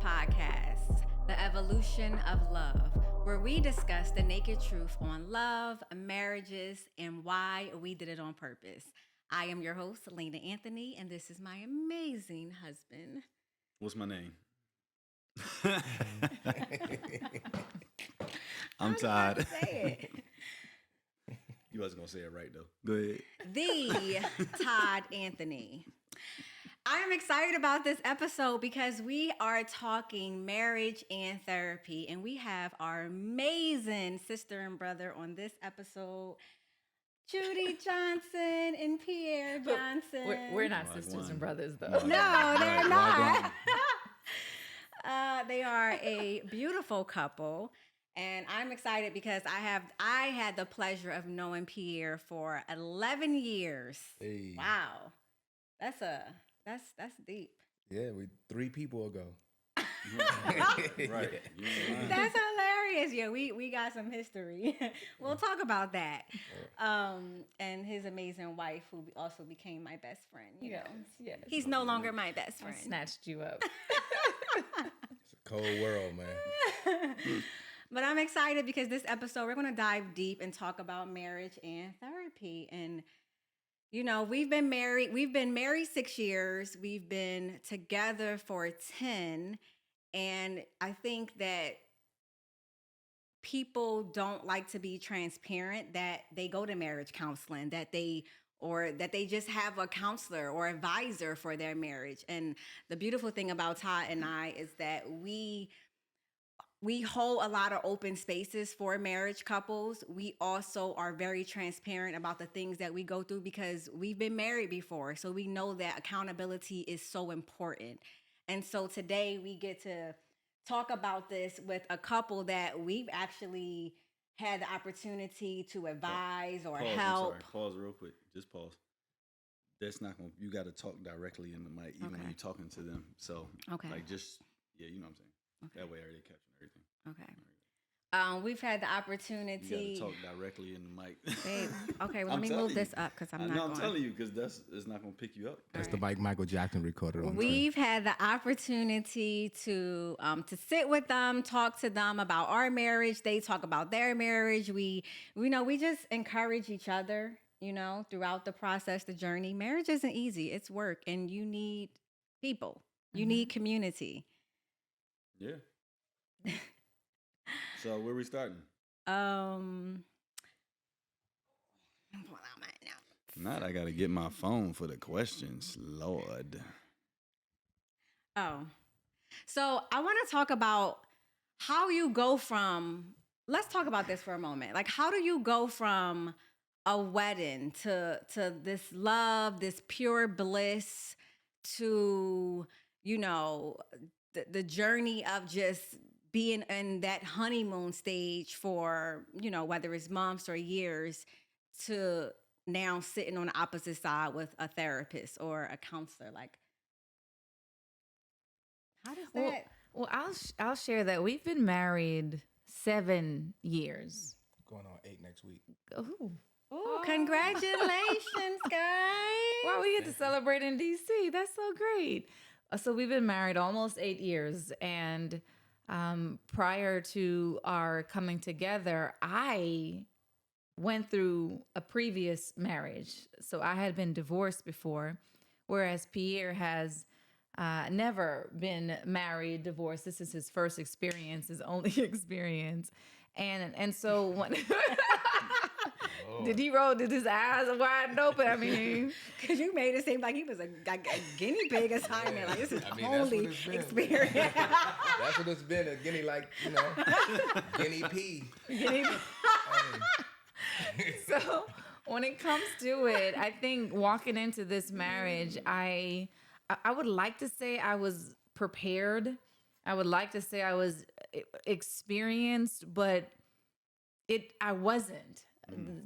Podcast, the evolution of love, where we discuss the naked truth on love, marriages, and why we did it on purpose. I am your host, Lena Anthony, and this is my amazing husband. What's my name? I'm Todd. Say it. You wasn't gonna say it right though. Go ahead. The Todd Anthony. I am excited about this episode because we are talking marriage and therapy, and we have our amazing sister and brother on this episode, Judy Johnson and Pierre Johnson. We're not sisters and brothers, though. No, they're not. They are a beautiful couple, and I'm excited because I had the pleasure of knowing Pierre for 11 years. Hey. Wow, that's deep. Yeah, we 3 people ago. Right. That's hilarious. Yeah, we got some history. We'll talk about that. And his amazing wife, who also became my best friend. You know, he's no longer my best friend. I snatched you up. It's a cold world, man. But I'm excited because this episode, we're going to dive deep and talk about marriage and therapy. And, you know, we've been married 6 years. We've been together for 10. And I think that people don't like to be transparent that they go to marriage counseling, that they just have a counselor or advisor for their marriage. And the beautiful thing about Todd and I is that we hold a lot of open spaces for marriage couples. We also are very transparent about the things that we go through because we've been married before. So we know that accountability is so important. And so today we get to talk about this with a couple that we've actually had the opportunity to advise or help. I'm sorry. Pause real quick. Just pause. That's not going to, you got to talk directly in the mic, even when you're talking to them. So, you know what I'm saying? Okay. That way everybody catching everything. Okay. We've had the opportunity. You got to talk directly in the mic. Babe, okay, well, let me move this up because I'm not going. I'm telling you because it's not going to pick you up. That's the mic Michael Jackson recorded on. We've had the opportunity to sit with them, talk to them about our marriage. They talk about their marriage. We just encourage each other, throughout the process, the journey. Marriage isn't easy. It's work, and you need people. You need community. Yeah. So where we starting? Not I gotta get my phone for the questions, Lord. Oh, so I want to talk about how you go from. Let's talk about this for a moment. Like, how do you go from a wedding to this love, this pure bliss, to the journey of just being in that honeymoon stage for, whether it's months or years, to now sitting on the opposite side with a therapist or a counselor? Like, how does that? Well, I'll share that we've been married 7 years. Going on 8 next week. Oh, congratulations, guys. Wow, we get to celebrate in DC. That's so great. So we've been married almost 8 years, and prior to our coming together, I went through a previous marriage. So I had been divorced before, whereas Pierre has never been married, divorced. This is his first experience, his only experience. And so when... Did he roll? Did his eyes wide open? I mean, because you made it seem like he was a guinea pig assignment. Like, this is only experience. That's what it's been. A guinea, guinea pig. So when it comes to it, I think walking into this marriage, I would like to say I was prepared. I would like to say I was experienced, but I wasn't.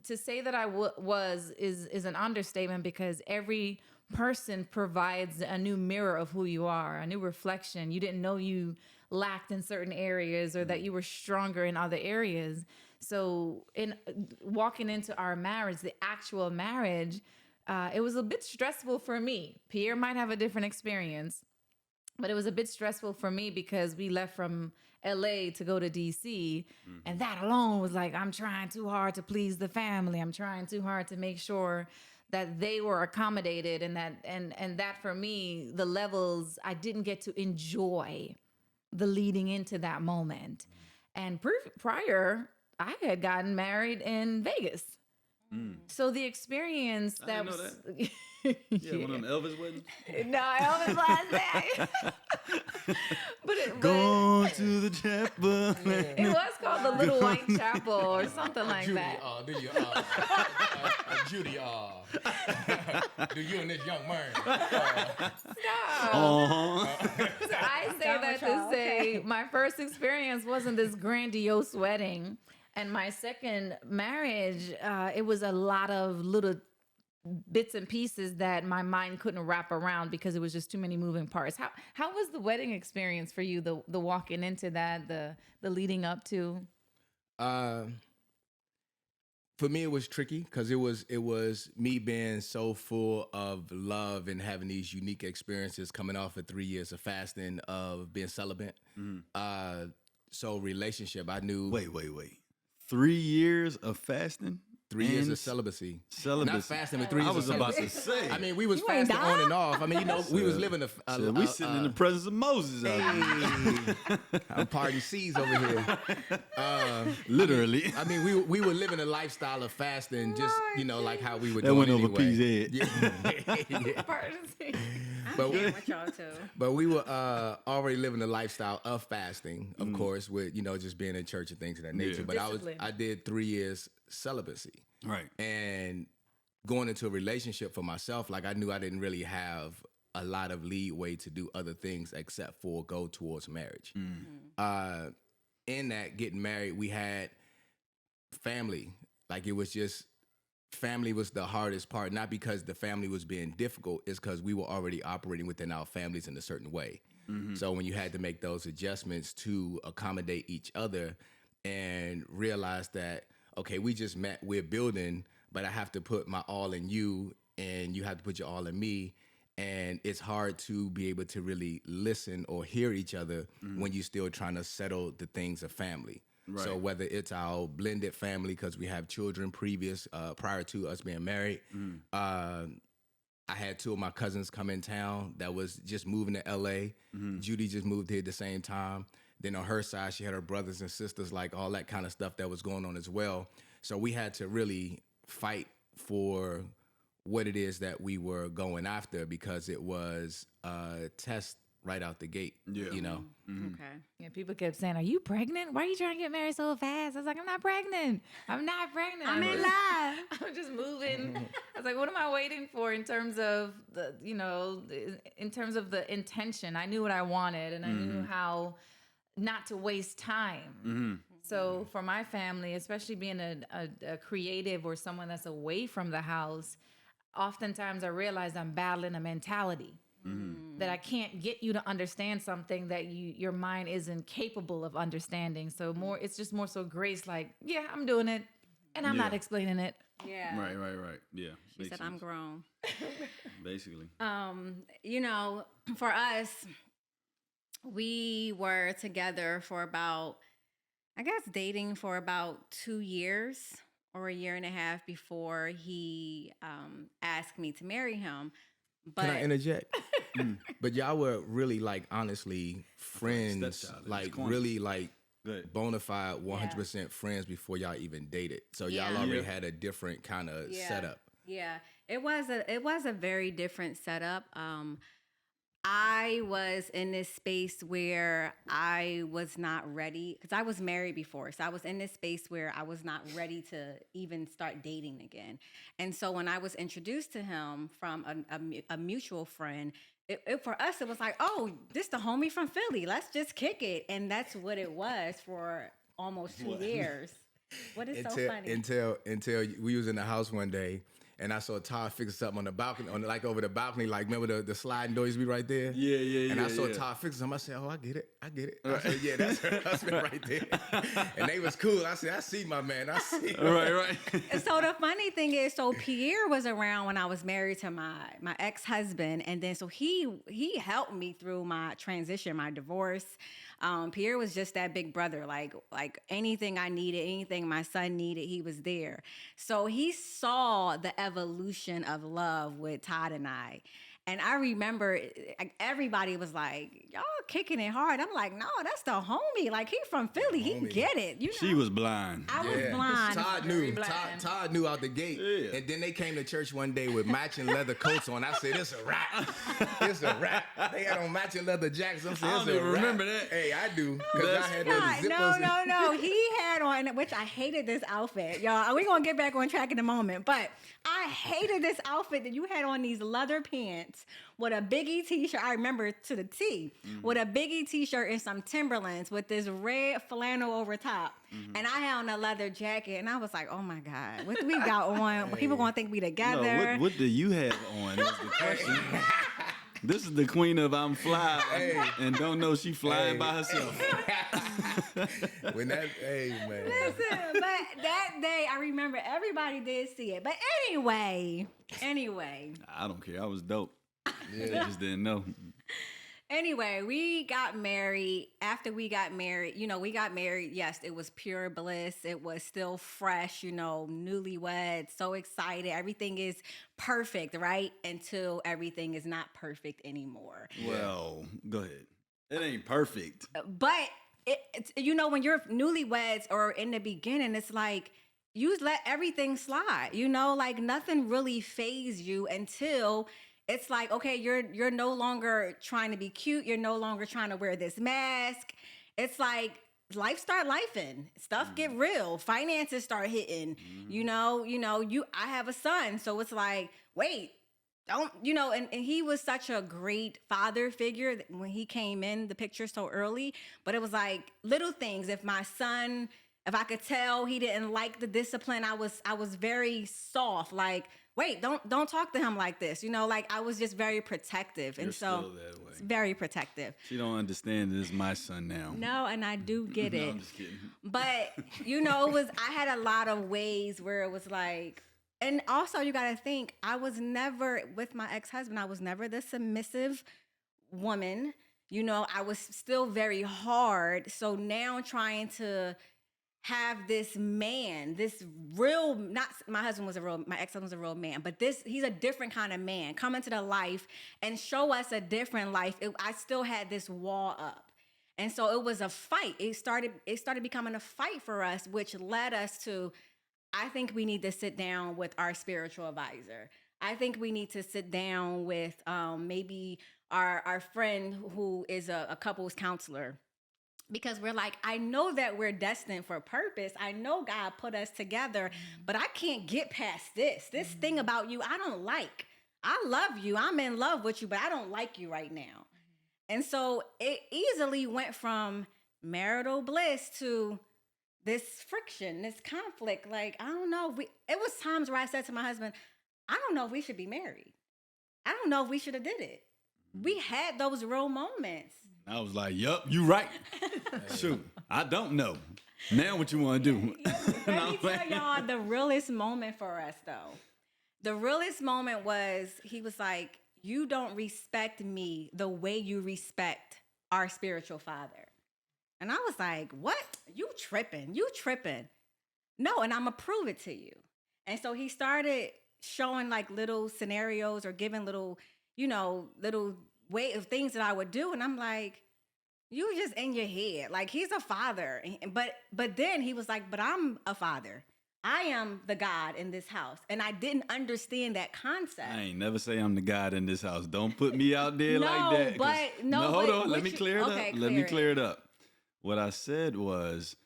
To say that I was is an understatement because every person provides a new mirror of who you are, a new reflection. You didn't know you lacked in certain areas or that you were stronger in other areas. So in walking into our marriage, the actual marriage, it was a bit stressful for me. Pierre might have a different experience. But it was a bit stressful for me because we left from LA to go to DC. And that alone was like, I'm trying too hard to please the family. I'm trying too hard to make sure that they were accommodated, and that for me, the levels, I didn't get to enjoy the leading into that moment. And prior, I had gotten married in Vegas. So the experience I that didn't was know Yeah, one of them Elvis weddings. no, Elvis was there. but Going to the chapel. it was called the Little White Chapel or something like Judy, that. do you, Judy, do you and this young man? So I say that to say my first experience wasn't this grandiose wedding. And my second marriage, it was a lot of little bits and pieces that my mind couldn't wrap around because it was just too many moving parts. How was the wedding experience for you? The walking into that, the leading up to? For me, it was tricky because it was me being so full of love and having these unique experiences coming off of 3 years of fasting, of being celibate. So relationship, I knew. Wait. 3 years of fasting? 3 years of celibacy. Not fasting, but 3 years I was of about celibacy. to say. I mean, we was fasting on and off. I mean, we was living we sitting in the presence of Moses out here. I'm parting seas over here. Literally. I mean, we were living a lifestyle of fasting, just, like how we were That doing went anyway. over P's head. Yeah. I'm here with y'all too. But we were already living a lifestyle of fasting, of course, with, just being in church and things of that nature. But Discipline. I did 3 years celibacy. Right. And going into a relationship for myself, like I knew I didn't really have a lot of leeway to do other things except for go towards marriage. In that, getting married, we had family. Like it was just, family was the hardest part, not because the family was being difficult, it's because we were already operating within our families in a certain way. So when you had to make those adjustments to accommodate each other and realize that, okay, we just met, we're building, but I have to put my all in you and you have to put your all in me. And it's hard to be able to really listen or hear each other when you're still trying to settle the things of family. Right. So whether it's our blended family, because we have children prior to us being married, I had two of my cousins come in town that was just moving to LA. Judy just moved here at the same time. Then on her side, she had her brothers and sisters, like all that kind of stuff that was going on as well. So we had to really fight for what it is that we were going after, because it was a test right out the gate, Okay. Yeah, people kept saying, "Are you pregnant? Why are you trying to get married so fast?" I was like, "I'm not pregnant. I'm not pregnant. I'm in love. I'm just moving." I was like, "What am I waiting for in terms of in terms of the intention?" I knew what I wanted, and I knew how not to waste time. So for my family, especially being a creative or someone that's away from the house, oftentimes I realized I'm battling a mentality. That I can't get you to understand something that your mind isn't capable of understanding. So it's just more so grace, like, yeah, I'm doing it, and I'm not explaining it. Yeah. Right. Yeah. She said, "I'm grown." Basically. For us, we were together for about, dating for about 2 years or a year and a half before he asked me to marry him. But can I interject? But y'all were really, like, honestly friends, like really like bona fide 100% friends before y'all even dated. So y'all already had a different kind of setup. Yeah, it was a very different setup. I was in this space where I was not ready, because I was married before. So I was in this space where I was not ready to even start dating again. And so when I was introduced to him from a mutual friend, for us, it was like, "Oh, this the homie from Philly. Let's just kick it." And that's what it was for almost 2 years. What is so funny? Until we was in the house one day, and I saw Todd fix something on the balcony, like over the balcony, like remember the sliding door used to be right there? Yeah. And I saw Todd fix something. I said, "Oh, I get it. I said, "Yeah, that's her husband right there." And they was cool. I said, "I see my man. I see." Right. So the funny thing is, so Pierre was around when I was married to my ex-husband, and then so he helped me through my transition, my divorce. Pierre was just that big brother, like anything I needed, anything my son needed, he was there. So he saw the evolution of love with Todd and I. And I remember everybody was like, y'all kicking it hard. I'm like, no, that's the homie. Like, he from Philly. He get it. You know? She was blind. I was blind. Todd knew. Todd knew out the gate. Yeah. And then they came to church one day with matching leather coats on. I said, it's a wrap. It's a wrap. They had on matching leather jackets. I said, I don't even remember that. Hey, I do. Because I had those zippers. No. He had on, which I hated this outfit. Y'all, we're going to get back on track in a moment. But I hated this outfit that you had on, these leather pants with a Biggie t-shirt. I remember to the T, with a Biggie t-shirt and some Timberlands with this red flannel over top. And I had on a leather jacket, and I was like, oh my God, what do we got on? People gonna think we together. No, what do you have on is the question. This is the queen of I'm fly and don't know she flying by herself. Man. Listen, but that day, I remember everybody did see it. But anyway. I don't care. I was dope. Yeah. They just didn't know. Anyway, we got married. After we got married, we got married. Yes, it was pure bliss. It was still fresh, newlywed, so excited. Everything is perfect, right? Until everything is not perfect anymore. Well, go ahead. It ain't perfect. But, it's when you're newlyweds or in the beginning, it's like, you let everything slide, like nothing really fazes you until it's like, okay, you're no longer trying to be cute. You're no longer trying to wear this mask. It's like life start lifing. Stuff get real. Finances start hitting. I have a son, so it's like, wait, don't, and he was such a great father figure when he came in the picture so early. But it was like little things. If I could tell he didn't like the discipline, I was very soft. Like, wait, don't talk to him like this. Like I was just very protective. You're and so still that way. It's very protective. She don't understand this is my son now. No, and I do get it. I'm just kidding. But I had a lot of ways where it was like, and also you got to think, I was never, with my ex-husband, I was never the submissive woman. I was still very hard. So now trying to have this man, this real, not my husband was my ex-husband was a real man, but he's a different kind of man, come into the life and show us a different life. I still had this wall up. And so it was a fight. It started becoming a fight for us, which led us to, I think we need to sit down with our spiritual advisor. I think we need to sit down with maybe our friend who is a couples counselor. Because we're like, I know that we're destined for purpose. I know God put us together, but I can't get past this. This thing about you, I don't like. I love you. I'm in love with you, but I don't like you right now. And so it easily went from marital bliss to this friction, this conflict. Like, I don't know. It was times where I said to my husband, I don't know if we should be married. I don't know if we should have did it. We had those real moments. I was like, yup, you right. Shoot, I don't know. Now what you want to do? Let me tell y'all the realest moment for us, though. The realest moment was, he was like, you don't respect me the way you respect our spiritual father. And I was like, what? You tripping. No, and I'm going to prove it to you. And so he started showing like little scenarios or giving little way of things that I would do. And I'm like, you just in your head. Like, he's a father. But then he was like, but I'm a father. I am the God in this house. And I didn't understand that concept. I ain't never say I'm the God in this house. Don't put me out there like that. Hold on. Let me clear it up. What I said was,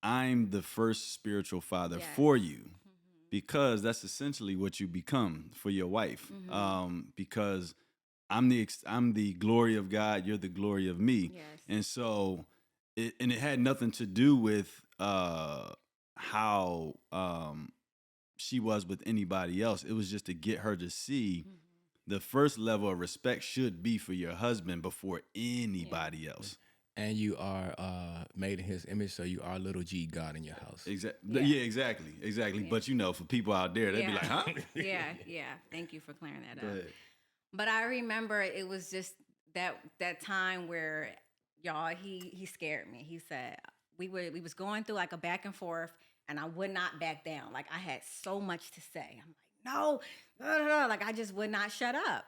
I'm the first spiritual father for you. Because that's essentially what you become for your wife. Because I'm the glory of God. You're the glory of me. Yes. And so, it had nothing to do with how she was with anybody else. It was just to get her to see the first level of respect should be for your husband before anybody else. And you are made in his image, so you are little G God in your house. Exactly. Yeah, exactly. Yeah. But for people out there, they'd be like, huh? Yeah. Thank you for clearing that up. But I remember it was just that time where, y'all, he scared me. He said we was going through like a back and forth, and I would not back down. Like I had so much to say. I'm like, no, like I just would not shut up.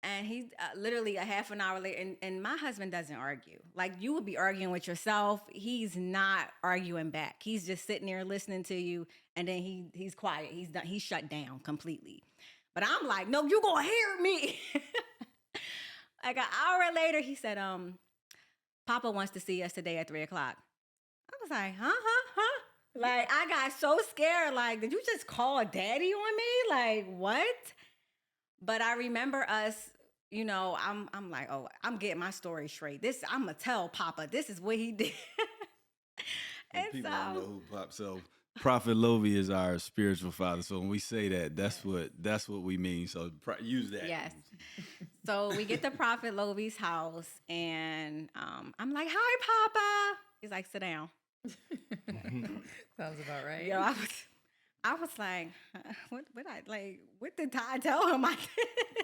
And he literally a half an hour later, and my husband doesn't argue. Like you would be arguing with yourself. He's not arguing back. He's just sitting there listening to you, and then he's quiet. He's done. He's shut down completely. But I'm like, no, you gonna hear me. Like an hour later, he said, Papa wants to see us today at 3:00. I was like, huh? Like I got so scared. Like, did you just call Daddy on me? Like what? But I remember us, I'm like, oh, I'm getting my story straight. I'm going to tell Papa, this is what he did. And people don't know who Pop. So Prophet Lovey is our spiritual father. So when we say that, that's what we mean. So use that. Yes. So we get to Prophet Lovey's house, and I'm like, hi, Papa. He's like, sit down. Sounds about right. Yo, I was like, what did Todd tell him I did?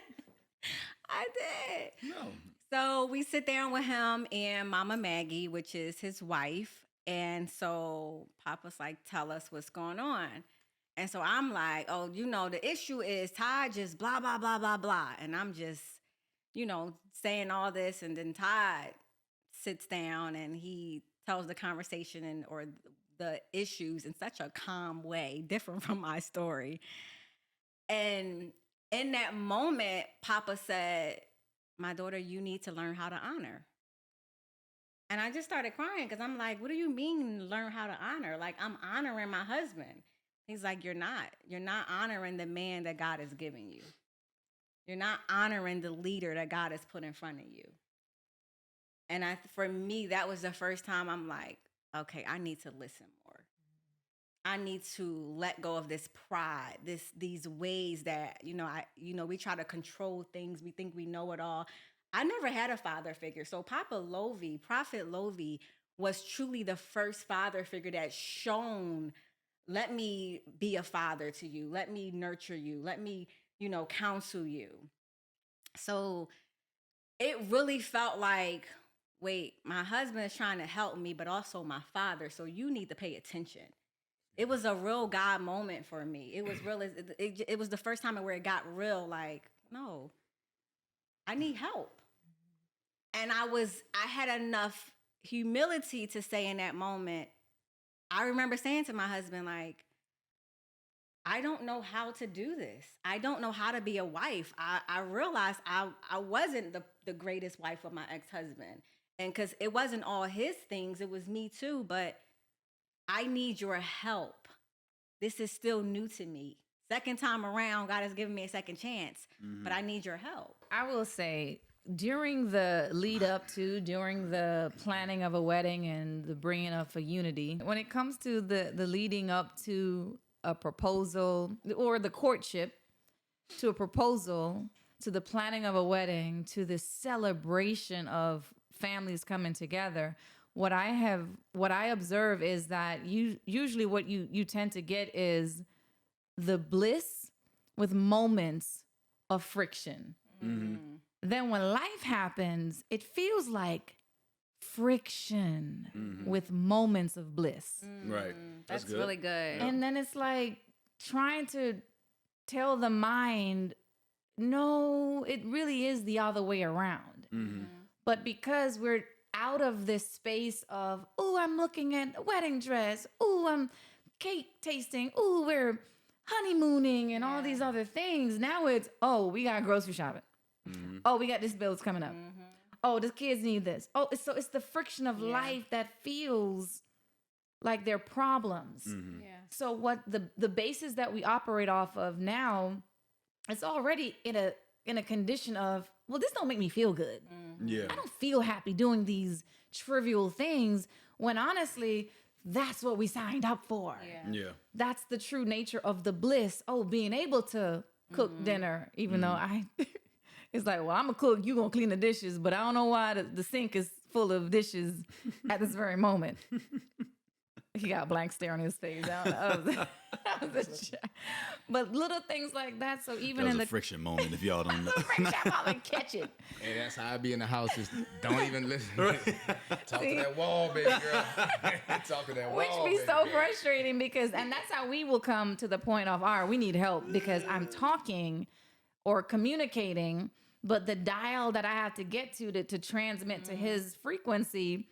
I did. No. So we sit down with him and Mama Maggie, which is his wife. And so Papa's like, tell us what's going on. And so I'm like, oh, the issue is Todd just blah, blah, blah, blah, blah. And I'm just, saying all this. And then Todd sits down and he tells the conversation or the issues in such a calm way, different from my story. And in that moment, Papa said, my daughter, you need to learn how to honor. And I just started crying because I'm like, what do you mean learn how to honor? Like, I'm honoring my husband. He's like, you're not. You're not honoring the man that God has given you. You're not honoring the leader that God has put in front of you. And for me, that was the first time I'm like, okay, I need to listen more. I need to let go of this pride, these ways that, we try to control things. We think we know it all. I never had a father figure. So Prophet Lovey was truly the first father figure that shown, let me be a father to you. Let me nurture you. Let me, counsel you. So it really felt like, wait, my husband is trying to help me, but also my father. So you need to pay attention. It was a real God moment for me. It was real. It was the first time where it got real. Like, no, I need help. And I had enough humility to say in that moment, I remember saying to my husband, like, I don't know how to do this. I don't know how to be a wife. I realized I wasn't the greatest wife of my ex-husband. And because it wasn't all his things, it was me too. But I need your help. This is still new to me. Second time around, God has given me a second chance, but I need your help. I will say, during the lead up to, during the planning of a wedding and the bringing of a unity, when it comes to the leading up to a proposal or the courtship, to a proposal, to the planning of a wedding, to the celebration of families coming together, what I observe is that usually what you tend to get is the bliss with moments of friction. Mm-hmm. Then when life happens, it feels like friction with moments of bliss. Right. That's good. Really good. And then it's like trying to tell the mind, no, it really is the other way around. Mm-hmm. But because we're out of this space of, oh, I'm looking at a wedding dress. Oh, I'm cake tasting. Oh, we're honeymooning and all these other things. Now it's, oh, we got grocery shopping. Mm-hmm. Oh, we got this bill's coming up. Mm-hmm. Oh, the kids need this. Oh, it's the friction of life that feels like they're problems. Mm-hmm. Yeah. So what the basis that we operate off of now, it's already in a condition of, well, this don't make me feel good. Mm-hmm. Yeah. I don't feel happy doing these trivial things when honestly, that's what we signed up for. Yeah. That's the true nature of the bliss. Oh, being able to cook dinner, even though it's like, well, I'm a cook, you gonna clean the dishes, but I don't know why the sink is full of dishes at this very moment. He got a blank stare on his face. But little things like that. So even in the friction moment, if y'all don't know, friction moment, catch it. Hey, that's how I be in the house. Just don't even listen. Talk to that wall, baby girl. Talk to that wall. Which be so frustrating and that's how we will come to the point of, all right, we need help because I'm talking or communicating, but the dial that I have to get to transmit to his frequency,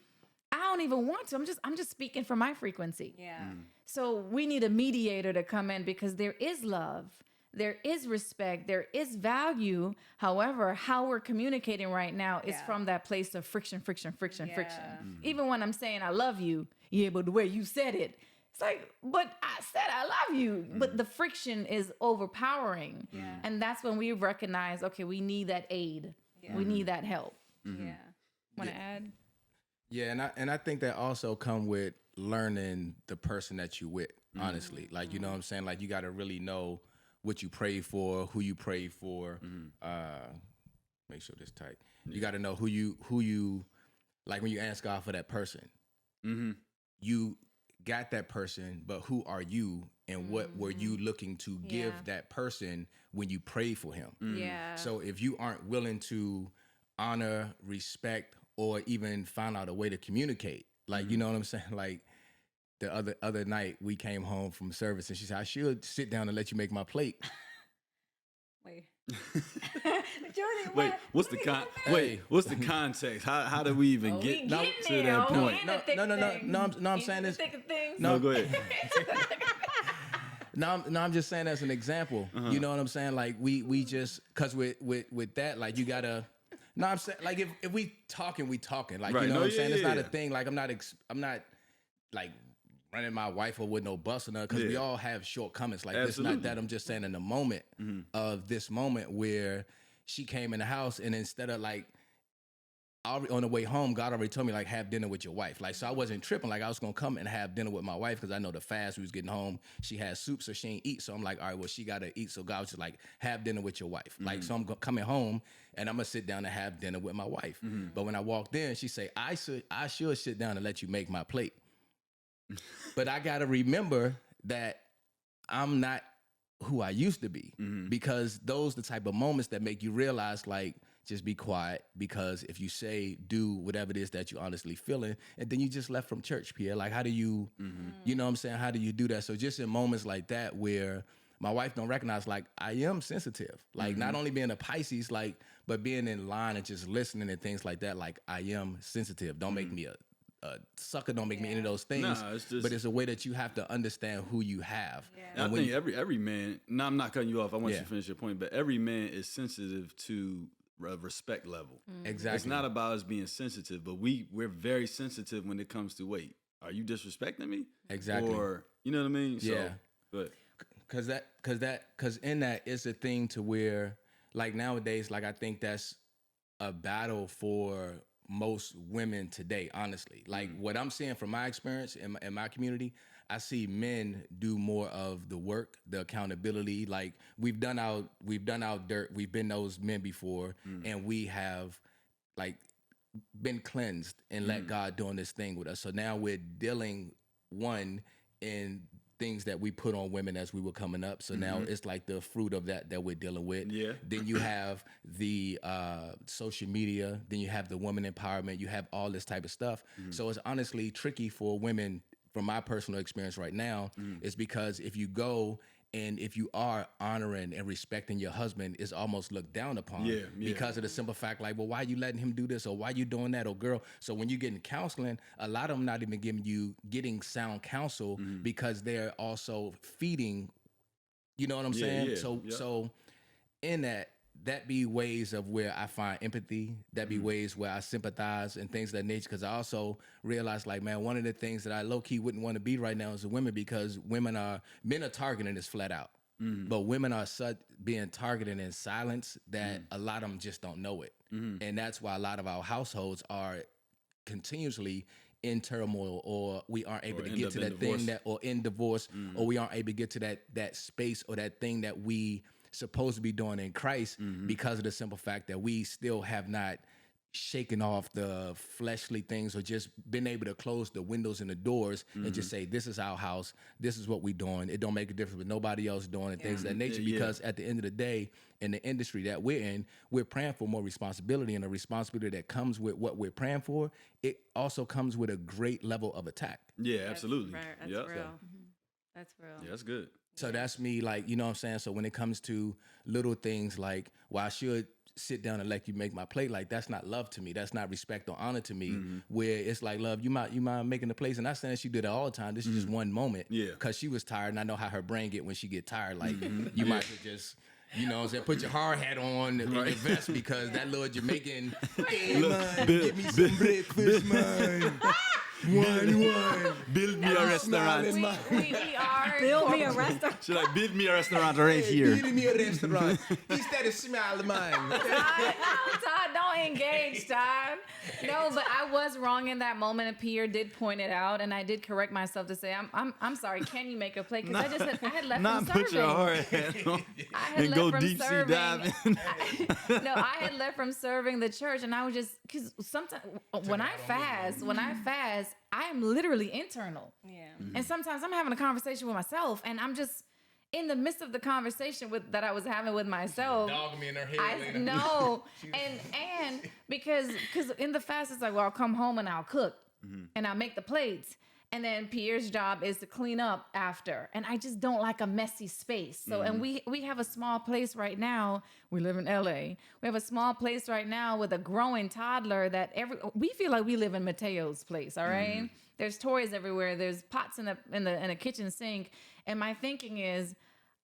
I don't even want to. I'm just speaking for my frequency. Yeah. So we need a mediator to come in because there is love, there is respect, there is value. However, how we're communicating right now is from that place of friction. Even when I'm saying I love you, but the way you said it, it's like, but I said I love you. But the friction is overpowering. Yeah. And that's when we recognize, okay, we need that aid. Yeah. We need that help. Yeah. Want to add? Yeah, and I think that also come with learning the person that you with, honestly. Like, you know what I'm saying? Like, you got to really know what you pray for, who you pray for. Make sure this tight. You got to know who you, like when you ask God for that person, you got that person, but who are you and what were you looking to give that person when you pray for him? Yeah. So if you aren't willing to honor, respect, or even find out a way to communicate. Like, you know what I'm saying? Like the other night we came home from service and she said, I should sit down and let you make my plate. Wait. Wait, what's the context? How do we even get to that point? No, I'm saying this. No, go ahead. No, I'm just saying as an example. You know what I'm saying? Like we just, cause with that, like you gotta, no, I'm saying, like, if we talking, we talking. Like, right. You know what I'm saying? It's not a thing. Like, I'm not like running my wife or with no bus or nothing, because we all have shortcomings. Like, it's not that. I'm just saying in the moment of this moment where she came in the house, and instead of like, on the way home, God already told me, like, have dinner with your wife. Like, so I wasn't tripping. Like, I was going to come and have dinner with my wife because I know the fast we was getting home, she had soup, so she ain't eat. So I'm like, all right, well, she got to eat. So God was just like, have dinner with your wife. Like, so I'm coming home, and I'm going to sit down and have dinner with my wife. But when I walked in, she say, I should sit down and let you make my plate. But I got to remember that I'm not who I used to be, because those the type of moments that make you realize, like, just be quiet, because if you say, do whatever it is that you honestly feeling, and then you just left from church, Pierre. Like, how do you, you know what I'm saying? How do you do that? So just in moments like that where my wife don't recognize, like, I am sensitive. Like, not only being a Pisces, like, but being in line and just listening and things like that. Like, I am sensitive. Don't make me a sucker, don't make me any of those things. Nah, it's just, but it's a way that you have to understand who you have. Yeah. I think every man, no, I'm not cutting you off. I want you to finish your point, but every man is sensitive to respect level. Exactly. It's not about us being sensitive, but we're very sensitive when it comes to, wait, are you disrespecting me? Exactly. Or, you know what I mean? Yeah. So, Cause in that it's a thing to where, like, nowadays, like, I think that's a battle for most women today, honestly. Like, what I'm seeing from my experience in my community, I see men do more of the work, the accountability. Like, we've done our dirt. We've been those men before, and we have, like, been cleansed and let God doing this thing with us. So now we're dealing in things that we put on women as we were coming up. So now it's like the fruit of that we're dealing with. Yeah. Then you have the social media. Then you have the woman empowerment. You have all this type of stuff. So it's honestly tricky for women, from my personal experience right now, is because if you go and if you are honoring and respecting your husband, it's almost looked down upon because of the simple fact, like, well, why you letting him do this, or why you doing that, or girl. So when you get in counseling, a lot of them not even getting sound counsel because they're also feeding, you know what I'm saying? So in that be ways of where I find empathy, that be ways where I sympathize and things of that nature. Because I also realize, like, man, one of the things that I low-key wouldn't want to be right now is a women, because men are targeting this flat out. But women are being targeted in silence that a lot of them just don't know it. And that's why a lot of our households are continuously in turmoil, or we aren't able to get to that thing or in divorce, or we aren't able to get to that space or that thing that we supposed to be doing in Christ, because of the simple fact that we still have not shaken off the fleshly things, or just been able to close the windows and the doors and just say, this is our house, this is what we're doing. It don't make a difference with nobody else doing and things of that nature, because at the end of the day, in the industry that we're in, we're praying for more responsibility, and the responsibility that comes with what we're praying for, it also comes with a great level of attack. Yeah, absolutely. That's real. That's real. Yeah, that's good. So that's me, like, you know what I'm saying? So when it comes to little things like, well, I should sit down and let you make my plate, like, that's not love to me. That's not respect or honor to me. Where it's like, love, you mind making the plates? And not saying she did it all the time. This is just one moment. Yeah. Because she was tired, and I know how her brain get when she get tired. Like, you might as well just, you know what I'm saying, put your hard hat on and your vest, because that little Jamaican, hey, man, give me some breakfast, man. One. Build me a restaurant. We are. Build me a restaurant. Should I build me a restaurant right here? Build me a restaurant. Instead of smile, man. Todd, don't engage, Todd. No, but I was wrong in that moment, and Pierre did point it out, and I did correct myself to say, I'm sorry. Can you make a plate? Because I had left from serving. Put your hard hat on and go deep sea diving. I had left from serving the church, and I was just, because sometimes when I fast, I am literally internal. Yeah. And sometimes I'm having a conversation with myself, and I'm just in the midst of the conversation that I was having with myself. Dog me in her head. No. and because in the fast, it's like, well, I'll come home and I'll cook and I'll make the plates. And then Pierre's job is to clean up after. And I just don't like a messy space. So, and we have a small place right now. We live in LA. We have a small place right now with a growing toddler that we feel like we live in Mateo's place, all right? There's toys everywhere. There's pots in a kitchen sink. And my thinking is,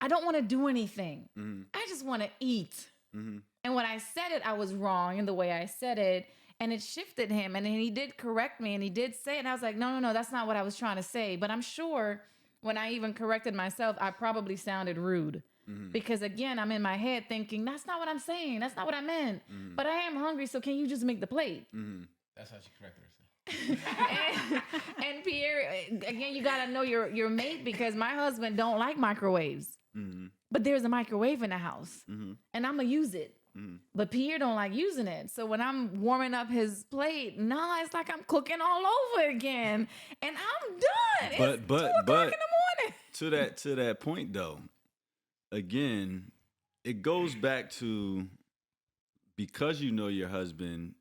I don't want to do anything. I just want to eat. And when I said it, I was wrong in the way I said it. And it shifted him, and he did correct me, and he did say it. And I was like, no, that's not what I was trying to say. But I'm sure when I even corrected myself, I probably sounded rude. Because again, I'm in my head thinking, that's not what I'm saying. That's not what I meant. But I am hungry, so can you just make the plate? That's how she corrected herself. and Pierre, again, you got to know your mate, because my husband don't like microwaves. But there's a microwave in the house, and I'm going to use it. But Pierre don't like using it. So when I'm warming up his plate, it's like I'm cooking all over again. And I'm done. It's 2 o'clock in the morning. To that point though, again, it goes back to, because you know your husband,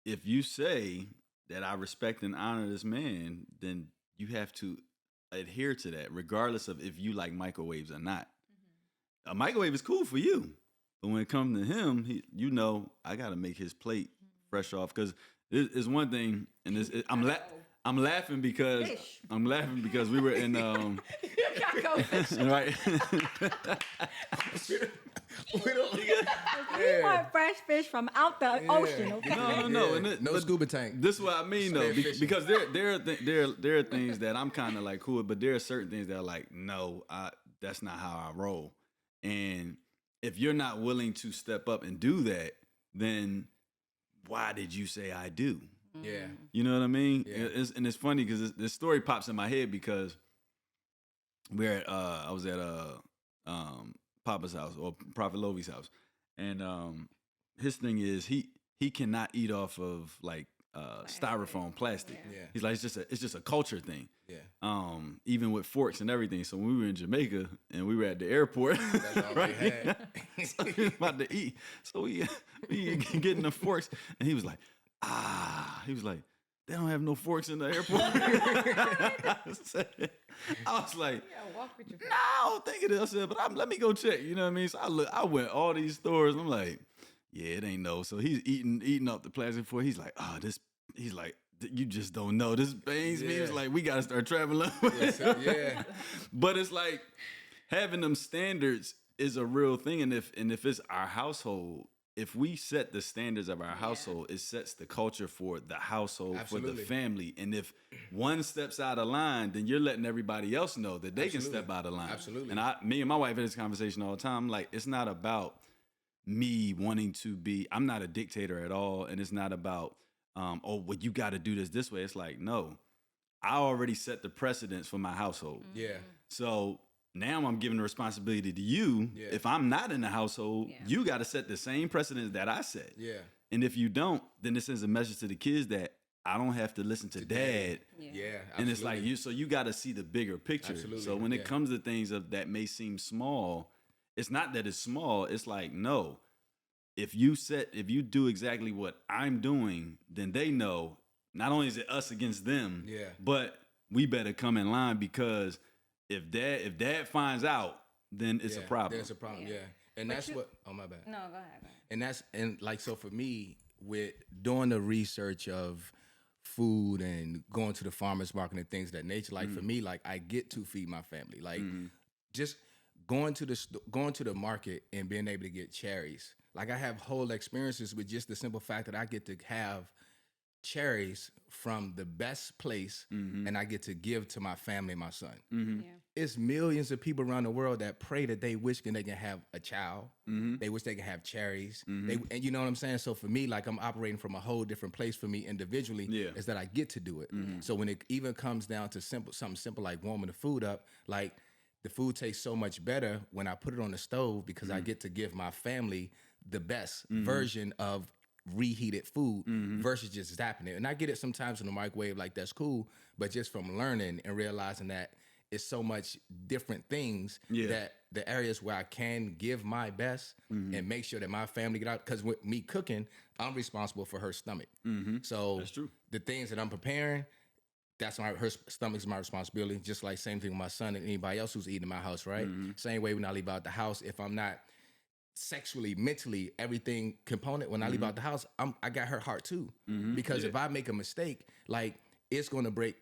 if you say that I respect and honor this man, then you have to adhere to that, regardless of if you like microwaves or not. A microwave is cool for you. But when it comes to him, I got to make his plate fresh off, because it's one thing, and I'm laughing because we were in right. We want fresh fish from out the ocean. Okay. No, no scuba tank. This is what I mean though, because there are things that I'm kind of like cool, but there are certain things that are like, no, that's not how I roll, and if you're not willing to step up and do that, then why did you say I do? Yeah. You know what I mean? Yeah. It's funny because this story pops in my head, because I was at Papa's house, or Prophet Lovie's house, and his thing is he cannot eat off of like styrofoam plastic. Yeah. He's like, it's just a culture thing. Yeah. Even with forks and everything. So when we were in Jamaica and we were at the airport, that's all right? we had. So we was about to eat. So we getting the forks, and he was like, they don't have no forks in the airport. I was like, no, think of this. I said, but let me go check. You know what I mean? So I went all these stores, and I'm like, yeah, it ain't no. So he's eating up the plastic fork. He's like, he's like, you just don't know. This pains me. It's like, we got to start traveling. Yeah. But it's like, having them standards is a real thing. And if it's our household, if we set the standards of our household, it sets the culture for the household, Absolutely. for the family. And if one steps out of line, then you're letting everybody else know that they can step out of line. Absolutely. And me and my wife had this conversation all the time. Like, it's not about me wanting to be, I'm not a dictator at all. And it's not about oh, well, you got to do this way. It's like, no, I already set the precedence for my household. Yeah. So now I'm giving the responsibility to you. Yeah. If I'm not in the household, you got to set the same precedence that I set. Yeah. And if you don't, then it sends a message to the kids that I don't have to listen to dad. Yeah. Absolutely. And it's like you got to see the bigger picture. Absolutely. So when it comes to things that may seem small, it's not that it's small. It's like, no, if you do exactly what I'm doing, then they know not only is it us against them, but we better come in line, because if dad finds out, then it's a problem. There's a problem. Yeah. And that's oh, my bad. No, go ahead. And like, so for me, with doing the research of food and going to the farmers market and things of that nature, like for me, like I get to feed my family, like just going to the market and being able to get cherries. Like I have whole experiences with just the simple fact that I get to have cherries from the best place, and I get to give to my family and my son. It's millions of people around the world that pray that they wish they can have a child. They wish they can have cherries. And you know what I'm saying? So for me, like I'm operating from a whole different place for me individually, is that I get to do it. So when it even comes down to something simple like warming the food up, like the food tastes so much better when I put it on the stove, because I get to give my family the best version of reheated food versus just zapping it. And I get it sometimes in the microwave, like that's cool, but just from learning and realizing that it's so much different things, that the areas where I can give my best and make sure that my family get out, because with me cooking, I'm responsible for her stomach. So that's true. The things that I'm preparing, her stomach's my responsibility. Just like same thing with my son and anybody else who's eating in my house, right? Same way when I leave out the house, if I'm not sexually, mentally, everything component, when I leave out the house, I got her heart too. Because if I make a mistake, like it's going to break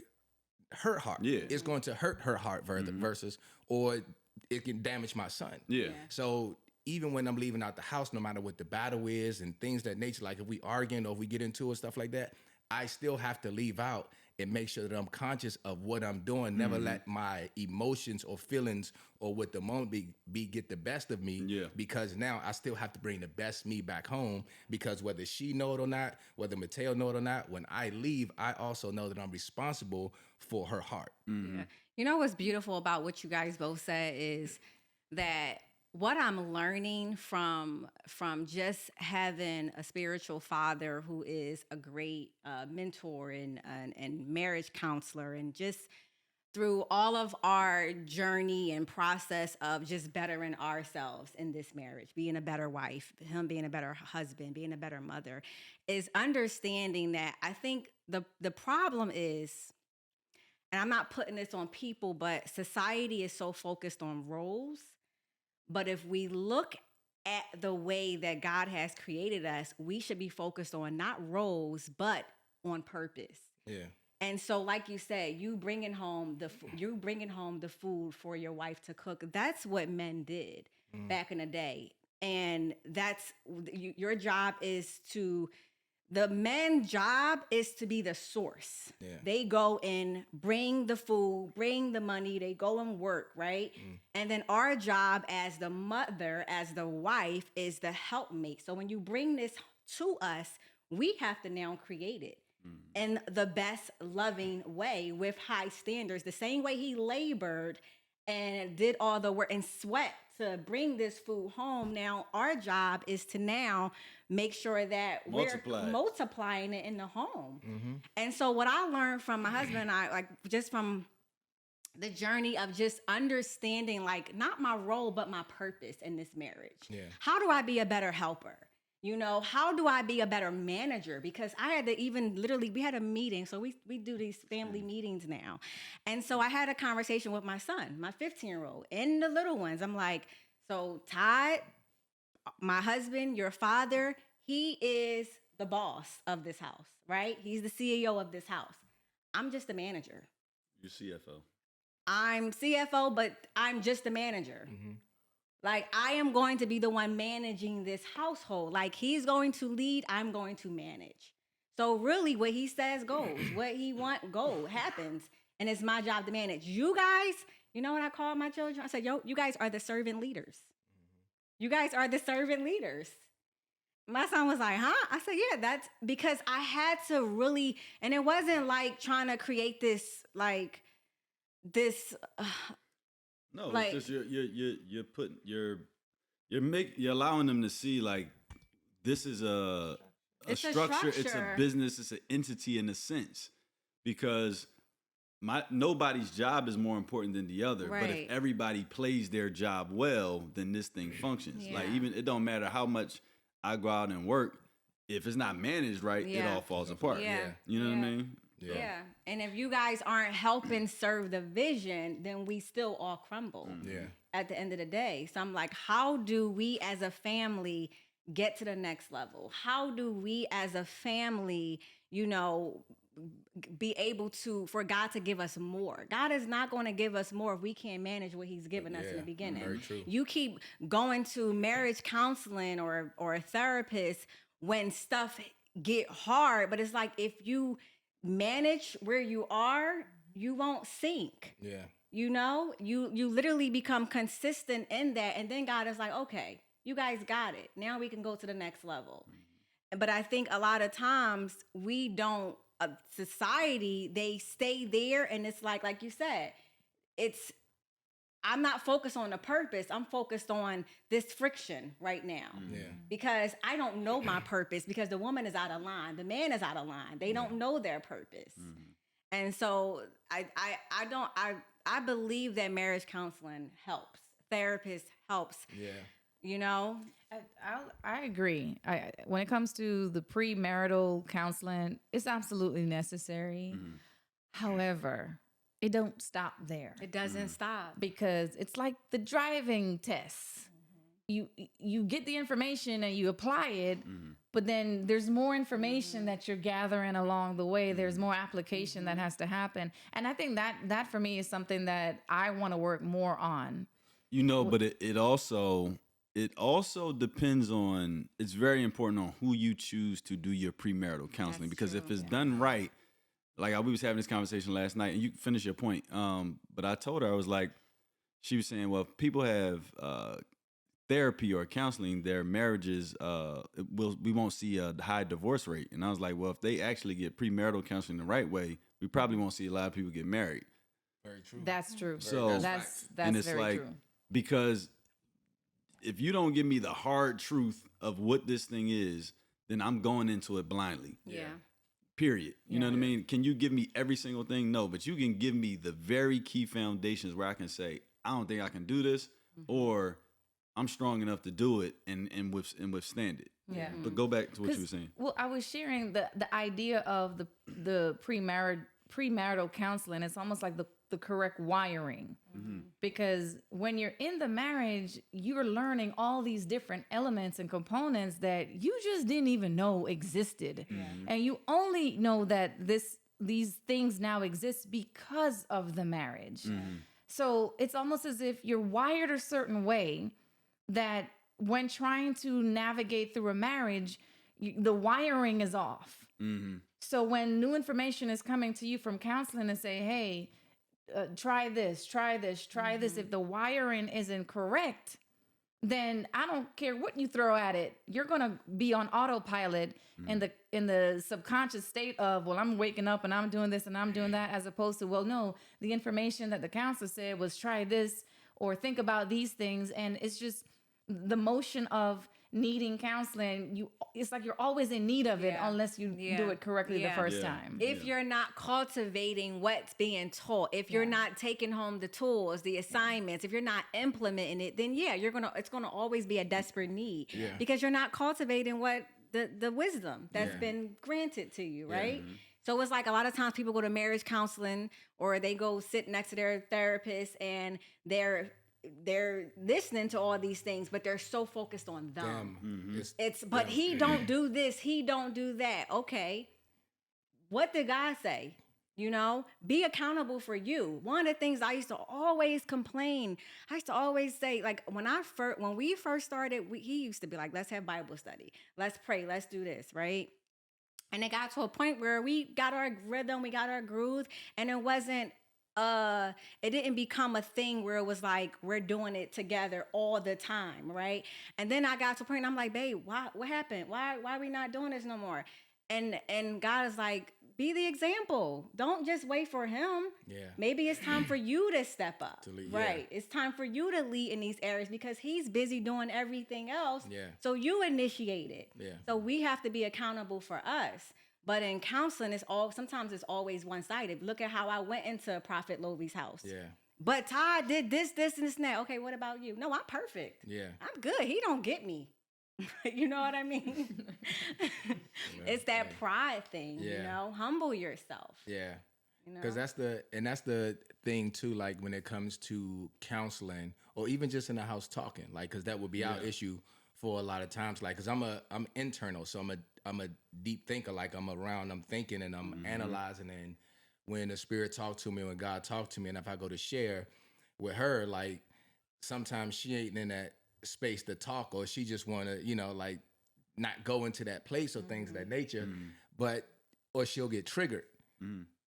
her heart. It's going to hurt her heart versus, or it can damage my son. So even when I'm leaving out the house, no matter what the battle is and things of that nature, like if we arguing or if we get into it, stuff like that, I still have to leave out and make sure that I'm conscious of what I'm doing. Never let my emotions or feelings or what the moment be get the best of me. Because now I still have to bring the best me back home. Because whether she know it or not, whether Mateo know it or not, when I leave, I also know that I'm responsible for her heart. You know what's beautiful about what you guys both said is that what I'm learning from just having a spiritual father who is a great mentor and marriage counselor, and just through all of our journey and process of just bettering ourselves in this marriage, being a better wife, him being a better husband, being a better mother, is understanding that I think the problem is, and I'm not putting this on people, but society is so focused on roles. But if we look at the way that God has created us, we should be focused on not roles, but on purpose. And so, like you said, you bringing home the food for your wife to cook. That's what men did back in the day, and that's your job is to. The men's job is to be the source. They go and bring the food, bring the money, they go and work, right? And then our job as the mother, as the wife, is the helpmate. So when you bring this to us, we have to now create it in the best loving way with high standards. The same way he labored and did all the work and sweat to bring this food home. Now our job is to now make sure that we're multiplying it in the home. And so what I learned from my husband and I, like just from the journey of just understanding, like not my role, but my purpose in this marriage. How do I be a better helper? You know, how do I be a better manager? Because I had to we had a meeting. So we do these family meetings now. And so I had a conversation with my son, my 15-year-old, and the little ones. I'm like, so Todd, my husband, your father, he is the boss of this house, right? He's the CEO of this house. I'm just a manager. You're CFO. I'm CFO, but I'm just a manager. Like, I am going to be the one managing this household. Like, he's going to lead, I'm going to manage. So really, what he says goes. What he happens. And it's my job to manage. You guys, you know what I call my children? I said, you guys are the servant leaders. You guys are the servant leaders. My son was like, huh? I said, yeah, that's because I had to really, and it wasn't like trying to create this, like, this. No, like, it's just you're putting you're allowing them to see like this is a structure, it's a business, it's an entity in a sense, because nobody's job is more important than the other. Right. But if everybody plays their job well, then this thing functions. Yeah. Like even it don't matter how much I go out and work, if it's not managed right, it all falls apart. Yeah. You know what I mean? Yeah. And if you guys aren't helping serve the vision, then we still all crumble. Yeah. At the end of the day. So I'm like, how do we as a family get to the next level? How do we as a family, be able to, for God to give us more? God is not going to give us more if we can't manage what he's given us in the beginning. Very true. You keep going to marriage counseling or a therapist when stuff get hard, but it's like if you manage where you are, you won't sink. Yeah. You literally become consistent in that, and then God is like, okay, you guys got it. Now we can go to the next level. But I think a lot of times we don't, society, they stay there, and it's like you said, I'm not focused on the purpose. I'm focused on this friction right now. Yeah. Because I don't know my purpose, because the woman is out of line. The man is out of line. They don't know their purpose. Mm-hmm. And so I believe that marriage counseling helps. Therapist helps. Yeah. I agree. When it comes to the premarital counseling, it's absolutely necessary. Mm-hmm. However, it don't stop there. It doesn't stop. Because it's like the driving tests. Mm-hmm. You get the information and you apply it, but then there's more information that you're gathering along the way. There's more application that has to happen. And I think that for me is something that I want to work more on. But it also depends on, it's very important on who you choose to do your premarital counseling. That's because true. If it's done right, like we was having this conversation last night, and you finish your point. But I told her, I was like, she was saying, well, if people have therapy or counseling, their marriages, we won't see a high divorce rate. And I was like, well, if they actually get premarital counseling the right way, we probably won't see a lot of people get married. Very true. That's true. So that's and it's very like, true. Because if you don't give me the hard truth of what this thing is, then I'm going into it blindly. Yeah. Period. You know what I mean? Can you give me every single thing? No, but you can give me the very key foundations where I can say, I don't think I can do this, or I'm strong enough to do it and withstand it. Yeah. But go back to what you were saying. Well, I was sharing the idea of the premarital counseling. It's almost like the correct wiring. Mm-hmm. Because when you're in the marriage, you're learning all these different elements and components that you just didn't even know existed. Mm-hmm. And you only know that these things now exist because of the marriage. Mm-hmm. So it's almost as if you're wired a certain way that when trying to navigate through a marriage, the wiring is off. Mm-hmm. So when new information is coming to you from counseling and say, hey, try this, if the wiring isn't correct, then I don't care what you throw at it. You're going to be on autopilot in the subconscious state of, well, I'm waking up and I'm doing this and I'm doing that, as opposed to, well, no, the information that the counselor said was try this or think about these things. And it's just the motion of needing counseling. It's like you're always in need of it unless you do it correctly the first time. If you're not cultivating what's being taught, if you're not taking home the tools, the assignments, if you're not implementing it, then it's gonna always be a desperate need because you're not cultivating what the wisdom that's been granted to you, right? Mm-hmm. So it's like a lot of times people go to marriage counseling or they go sit next to their therapist and they're listening to all these things, but they're so focused on them. Mm-hmm. But he don't do this, he don't do that. Okay, what did God say? Be accountable for you. One of the things I used to always complain, I used to always say, like when we first started, he used to be like, let's have Bible study, let's pray, let's do this, right? And it got to a point where we got our rhythm, we got our groove, and it wasn't it didn't become a thing where it was like we're doing it together all the time, right? And then I got to a point, I'm like, babe, what happened? Why are we not doing this no more? And God is like, be the example. Don't just wait for him. Yeah. Maybe it's time for you to step up. To lead, right. Yeah. It's time for you to lead in these areas because he's busy doing everything else. Yeah. So you initiate it. Yeah. So we have to be accountable for us. But in counseling, sometimes it's always one-sided. Look at how I went into Prophet Lovey's house. Yeah. But Todd did this, and this, and that. Okay, what about you? No, I'm perfect. Yeah. I'm good. He don't get me. You know what I mean? It's that pride thing, you know? Humble yourself. Yeah. You know? Because that's the thing too, like when it comes to counseling or even just in the house talking, like, because that would be our issue for a lot of times, like, because I'm internal, so I'm a deep thinker, like I'm thinking and I'm analyzing, and when the Spirit talked to me, when God talked to me, and if I go to share with her, like sometimes she ain't in that space to talk, or she just want to, like not go into that place or things of that nature, or she'll get triggered.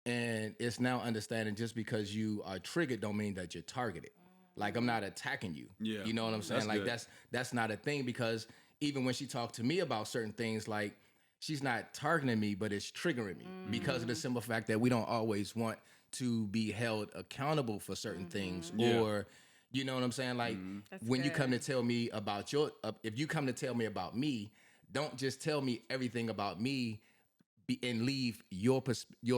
And it's now understanding just because you are triggered don't mean that you're targeted. Like I'm not attacking you. Yeah. You know what I'm saying? Like good. That's not a thing, because even when she talked to me about certain things, like she's not targeting me, but it's triggering me because of the simple fact that we don't always want to be held accountable for certain things, or you know what I'm saying? Like when you come to tell me about if you come to tell me about me, don't just tell me everything about me and leave your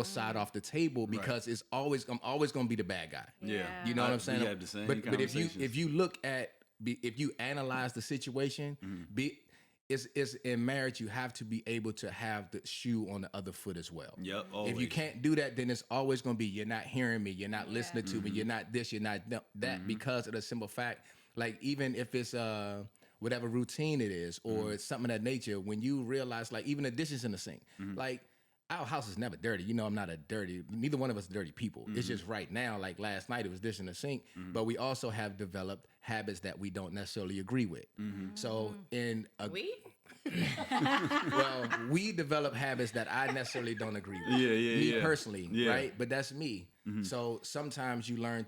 side off the table, because I'm always going to be the bad guy. Yeah. You know what I'm saying? Have the same but if you analyze the situation, it's in marriage, you have to be able to have the shoe on the other foot as well. Yep. Always. If you can't do that, then it's always going to be, you're not hearing me, you're not listening to me, you're not this, you're not that, because of the simple fact, like even if it's whatever routine it is, or it's something of that nature, when you realize, like even the dishes in the sink, like our house is never dirty. I'm not neither one of us are dirty people. It's just right now, like last night it was dish in the sink, but we also have developed habits that we don't necessarily agree with. So we develop habits that I necessarily don't agree with. Me personally, right? But that's me. So sometimes you learn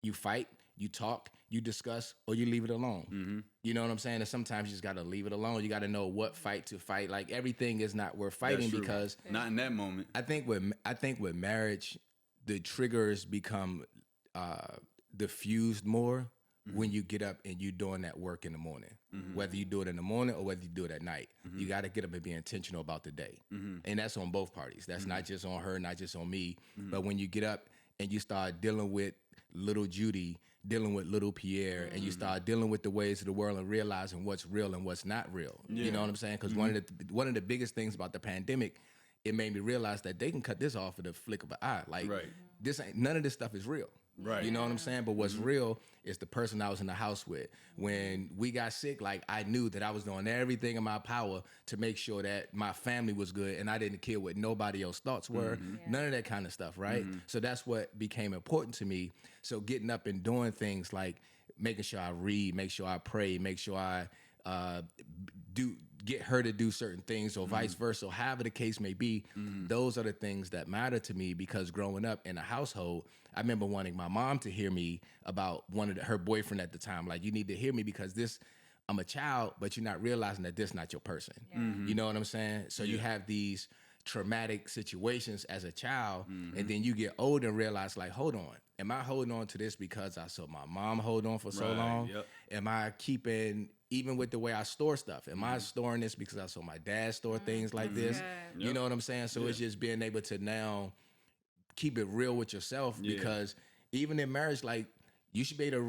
you fight, you talk, you discuss, or you leave it alone. You know what I'm saying? And sometimes you just got to leave it alone. You got to know what fight to fight. Like everything is not worth fighting, because not in that moment. I think with marriage, the triggers become diffused more when you get up and you doing that work in the morning. Whether you do it in the morning or whether you do it at night, you got to get up and be intentional about the day. And that's on both parties. That's not just on her, not just on me. But when you get up and you start dealing with little Judy, dealing with little Pierre, and you start dealing with the ways of the world and realizing what's real and what's not real. You know what I'm saying? Because one of the biggest things about the pandemic, it made me realize that they can cut this off with a flick of an eye. Like none of this stuff is real. Right. You know what I'm saying? But what's real is the person I was in the house with. When we got sick, like I knew that I was doing everything in my power to make sure that my family was good and I didn't care what nobody else's thoughts were. None of that kind of stuff, right? So that's what became important to me. So getting up and doing things like making sure I read, make sure I pray, make sure I get her to do certain things, or vice versa, or however the case may be. Those are the things that matter to me, because growing up in a household, I remember wanting my mom to hear me about her boyfriend at the time. Like, you need to hear me because I'm a child, but you're not realizing that this is not your person. You know what I'm saying? So you have these traumatic situations as a child, and then you get older and realize, like, hold on, am I holding on to this because I saw my mom hold on for so long? Yep. Am I keeping, even with the way I store stuff, am I storing this because I saw my dad store things like this? You know what I'm saying? So it's just being able to now keep it real with yourself, because even in marriage, like, you should be able to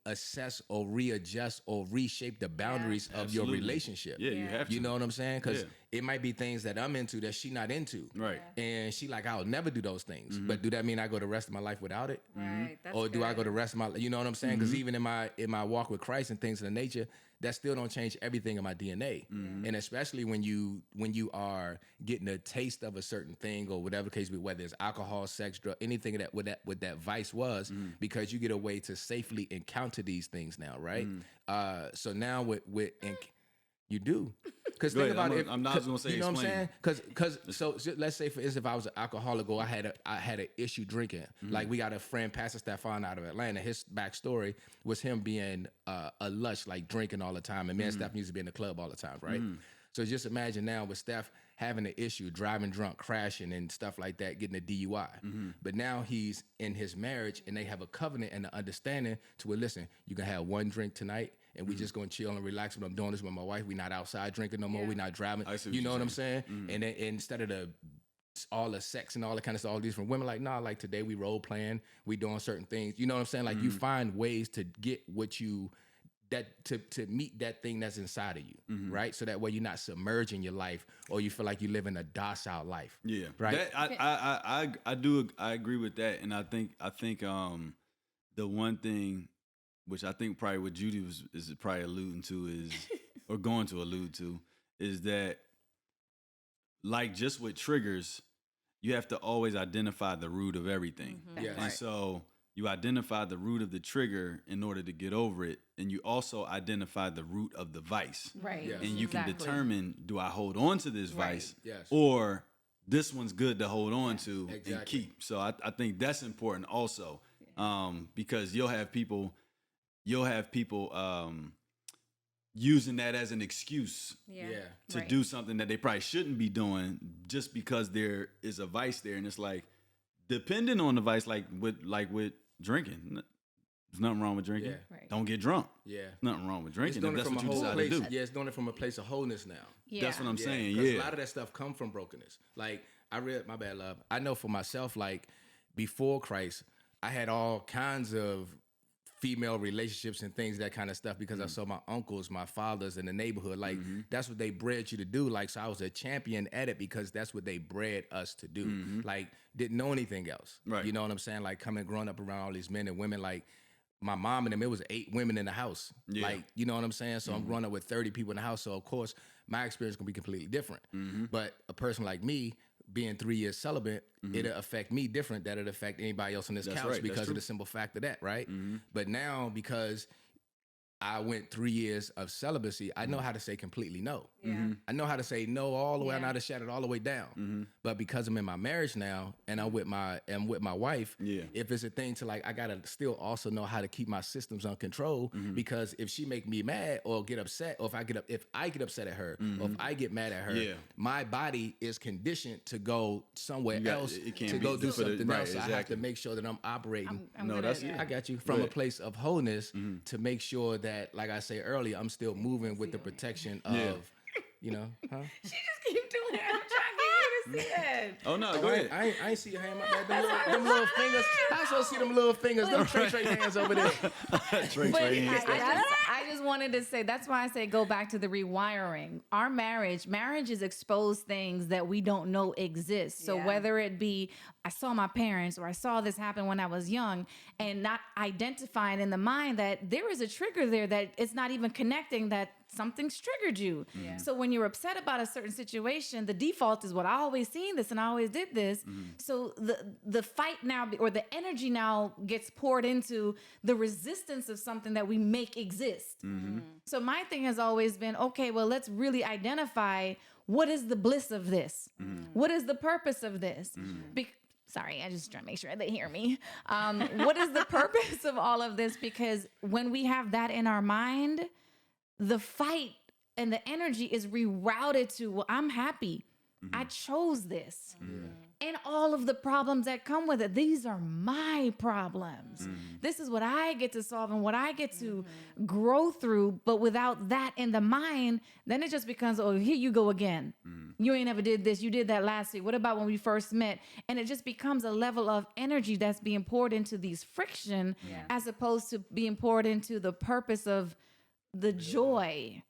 reassess or readjust or reshape the boundaries of your relationship. Yeah, you have to. You know what I'm saying? Because it might be things that I'm into that she not into. Right. And she like, I'll never do those things. But do that mean I go the rest of my life without it? Right. Or do I go the rest of my, you know what I'm saying? Because even in my walk with Christ and things of the nature, that still don't change everything in my DNA. And especially when you are getting a taste of a certain thing, or whatever case, whether it's alcohol, sex, drug, anything that what that vice was, because you get a way to safely encounter these things now, right? So now with you do. Because think about it. I'm not going to say you know explain. what I'm saying? Because so let's say for instance, if I was an alcoholic or I had an issue drinking, like we got a friend, Pastor Stefan out of Atlanta. His backstory was him being a lush, like drinking all the time, and me and Steph used to be in the club all the time, right? So just imagine now with Steph having an issue, driving drunk, crashing, and stuff like that, getting a DUI. But now he's in his marriage, and they have a covenant and an understanding to where, listen, you can have one drink tonight, and we just gonna chill and relax. But I'm doing this with my wife. We're not outside drinking no more. We're not driving. You know what I'm saying? And then, instead of all the sex and all the kind of stuff, all these from women, like, nah, like today we role playing, we doing certain things. You know what I'm saying? Like you find ways to get what you to meet that thing that's inside of you, right? So that way you're not submerging your life or you feel like you live in a docile life. Yeah, right. I agree with that, and I think the one thing which I think probably what Judy is probably alluding to is or going to allude to is that, like just with triggers, you have to always identify the root of everything. Yes. And so you identify the root of the trigger in order to get over it. And you also identify the root of the vice. Right. Yes. And you can determine, do I hold on to this vice? Yes. Or this one's good to hold on to and keep. So I think that's important also. Because you'll have people using that as an excuse to do something that they probably shouldn't be doing just because there is a vice there. And it's like, depending on the vice, like with drinking, there's nothing wrong with drinking. Yeah. Right. Don't get drunk. Yeah. Nothing wrong with drinking if It's that's doing it what from you a whole decide place. to do. Yeah, it's doing it from a place of wholeness now. Yeah. That's what I'm saying. Because Yeah. a lot of that stuff come from brokenness. Like my bad, love. I know for myself, like before Christ, I had all kinds of female relationships and things, that kind of stuff, because I saw my uncles, my fathers in the neighborhood. Like that's what they bred you to do. Like, so I was a champion at it because that's what they bred us to do. Like, didn't know anything else. Right. You know what I'm saying? Like growing up around all these men and women, like my mom and them, it was 8 women in the house. Yeah. Like, you know what I'm saying? So I'm growing up with 30 people in the house. So of course my experience is gonna be completely different. But a person like me, being 3 years celibate, it'll affect me different than it'll affect anybody else on this couch, right. because of the simple fact of that, right? But now, because I went 3 years of celibacy, I know how to say completely no. I know how to say no all the way. I know how to shut it all the way down. But because I'm in my marriage now and I'm with my wife, if it's a thing to, like, I gotta still also know how to keep my systems on control, because if she make me mad or get upset, or if I get upset at her, or if I get mad at her, my body is conditioned to go somewhere else to go do something else. So I have to make sure that I'm operating. I got you, from a place of wholeness to make sure that, like I said earlier, I'm still moving with the protection of, you know, She just keep doing it. I'm trying to get you to see it. Oh no, go ahead. I ain't see your hand. Them little fingers. I supposed to see them little fingers. Them Trey hands over there. Trey hands. I just wanted to say, that's why I say go back to the rewiring. Our marriages expose things that we don't know exist. So whether it be, I saw my parents, or I saw this happen when I was young, and not identifying in the mind that there is a trigger there that it's not even connecting, that something's triggered you. So when you're upset about a certain situation, the default is, what I always seen this and I always did this. So the fight now, or the energy now, gets poured into the resistance of something that we make exist. So my thing has always been, okay, well, let's really identify, what is the bliss of this? What is the purpose of this? Sorry, I just trying to make sure they hear me. What is the purpose of all of this? Because when we have that in our mind, the fight and the energy is rerouted to, well, I'm happy. I chose this. And all of the problems that come with it. These are my problems. This is what I get to solve and what I get to grow through. But without that in the mind, then it just becomes, oh, here you go again. You ain't never did this. You did that last week. What about when we first met? And it just becomes a level of energy that's being poured into these friction, as opposed to being poured into the purpose of the joy.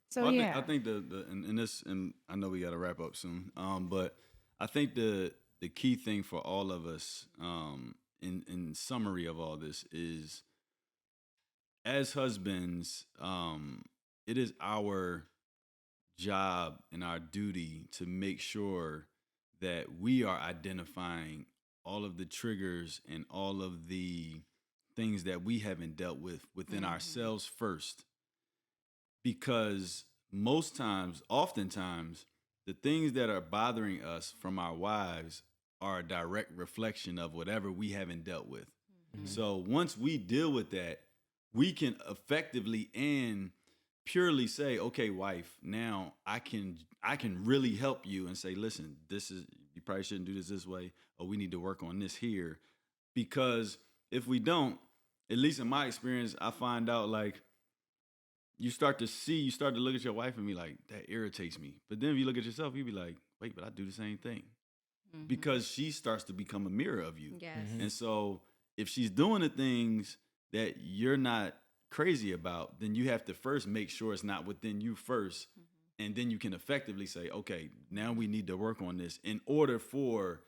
So well, I think and I know we got to wrap up soon. But I think the key thing for all of us, in summary of all this, is, as husbands, it is our job and our duty to make sure that we are identifying all of the triggers and all of the things that we haven't dealt with within ourselves first. Because oftentimes, the things that are bothering us from our wives are a direct reflection of whatever we haven't dealt with. Mm-hmm. So once we deal with that, we can effectively and purely say, okay, wife, now I can really help you and say, listen, you probably shouldn't do this way, or we need to work on this here. Because if we don't, at least in my experience, I find out like you start to look at your wife and be like, that irritates me. But then if you look at yourself, you be like, wait, but I do the same thing. Mm-hmm. Because she starts to become a mirror of you. Yes. Mm-hmm. And so if she's doing the things that you're not crazy about, then you have to first make sure it's not within you first. Mm-hmm. And then you can effectively say, okay, now we need to work on this in order for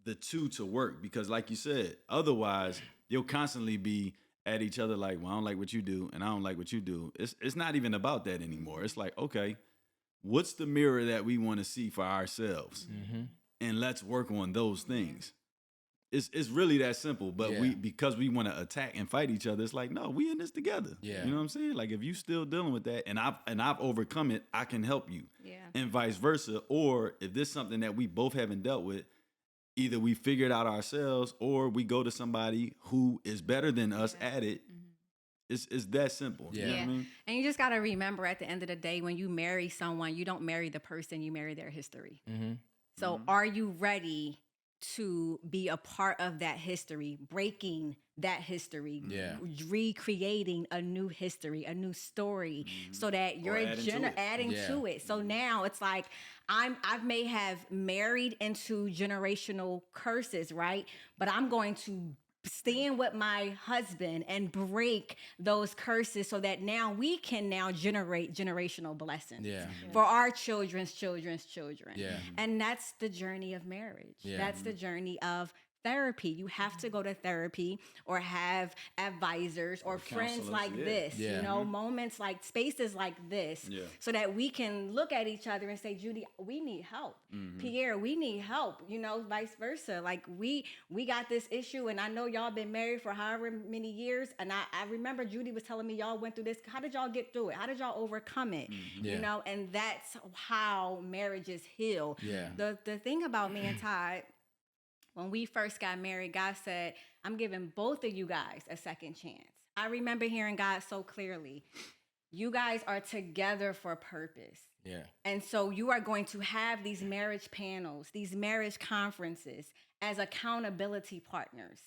the two to work. Because like you said, otherwise you'll constantly be at each other like, well, I don't like what you do and I don't like what you do. It's not even about that anymore. It's like, okay, what's the mirror that we want to see for ourselves? Mm-hmm. And let's work on those things. It's really that simple. But because we want to attack and fight each other, it's like, no, we in this together. Yeah. You know what I'm saying? Like if you still dealing with that and I've overcome it, I can help you. Yeah. And vice versa. Or if there's something that we both haven't dealt with, either we figure it out ourselves or we go to somebody who is better than us at it. Mm-hmm. It's that simple. Yeah. You know what I mean? And you just got to remember at the end of the day, when you marry someone, you don't marry the person, you marry their history. Mm-hmm. So are you ready to be a part of that history, breaking that history, recreating a new history, a new story, so that you're adding to it. So now it's like I may have married into generational curses, right? But I'm going to stand with my husband and break those curses so that now we can now generate generational blessings for our children's children. Yeah. And that's the journey of marriage. Yeah. That's the journey of therapy. You have to go to therapy or have advisors or friends like this, you know, moments like spaces like this, so that we can look at each other and say, Judy, we need help. Mm-hmm. Pierre, we need help, you know, vice versa. Like we got this issue and I know y'all been married for however many years. And I remember Judy was telling me y'all went through this. How did y'all get through it? How did y'all overcome it? Mm-hmm. You know, and that's how marriages heal. Yeah. The thing about me and Todd, when we first got married, God said, I'm giving both of you guys a second chance. I remember hearing God so clearly. You guys are together for purpose. Yeah. And so you are going to have these marriage panels, these marriage conferences as accountability partners.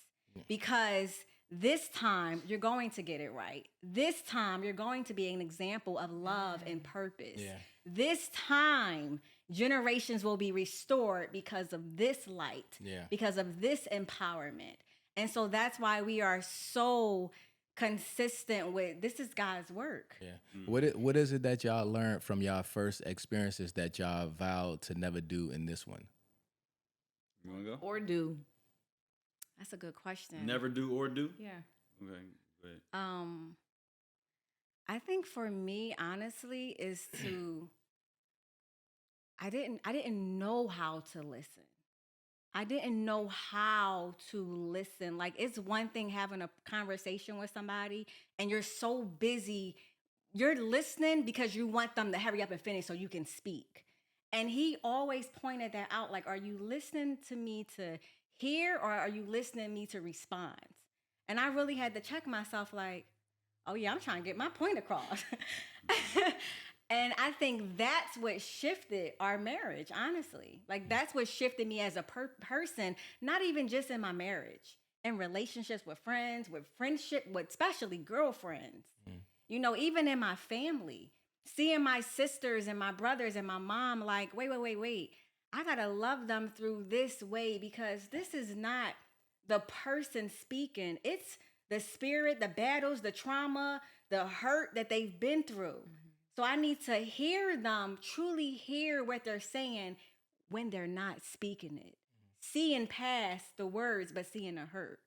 Because this time you're going to get it right. This time you're going to be an example of love and purpose. Yeah. This time generations will be restored because of this light, because of this empowerment. And so that's why we are so consistent with this is God's work. Yeah. Mm-hmm. What is it that y'all learned from y'all first experiences that y'all vowed to never do in this one? You want to go? Or do. That's a good question. Never do or do? Yeah. Okay. Go ahead. I think for me, honestly, is to I didn't know how to listen. I didn't know how to listen. Like, it's one thing having a conversation with somebody and you're so busy. You're listening because you want them to hurry up and finish so you can speak. And he always pointed that out. Like, are you listening to me to hear or are you listening to me to respond? And I really had to check myself like, oh yeah, I'm trying to get my point across. And I think that's what shifted our marriage, honestly. Like, that's what shifted me as a person, not even just in my marriage, in relationships with friends, with friendship, with especially girlfriends. Mm. You know, even in my family, seeing my sisters and my brothers and my mom like, wait. I got to love them through this way because this is not the person speaking. It's the spirit, the battles, the trauma, the hurt that they've been through. Mm-hmm. So I need to hear them, truly hear what they're saying when they're not speaking it. Seeing past the words, but seeing the hurt.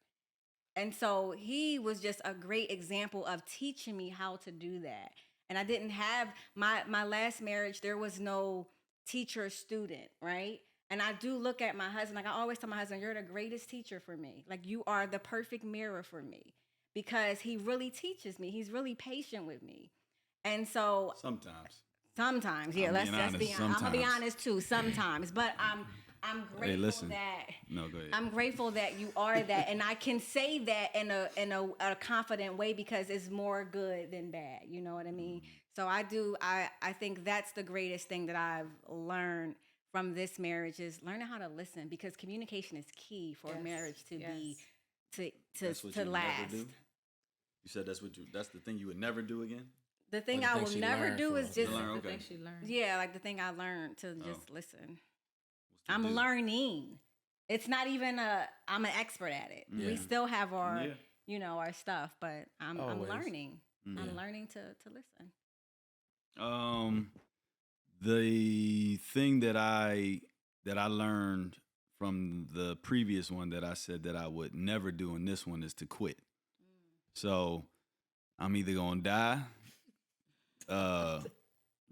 And so he was just a great example of teaching me how to do that. And I didn't have my last marriage, there was no teacher student, right? And I do look at my husband, like I always tell my husband, you're the greatest teacher for me. Like, you are the perfect mirror for me because he really teaches me. He's really patient with me. And so sometimes Sometimes, yeah. Let's be honest. I'm gonna be honest too. Sometimes, but I'm grateful that. No, go ahead. I'm grateful that you are that, and I can say that in a confident way because it's more good than bad. You know what I mean? So I do. I think that's the greatest thing that I've learned from this marriage is learning how to listen, because communication is key for a marriage to be to last. You said that's the thing you would never do again? The thing I will never do is just the thing she learned. Yeah, like the thing I learned to just listen. I'm learning. It's not even I'm an expert at it. Yeah. We still have our our stuff, but I'm learning. Yeah. I'm learning to listen. The thing that I learned from the previous one that I said that I would never do in this one is to quit. So I'm either gonna die,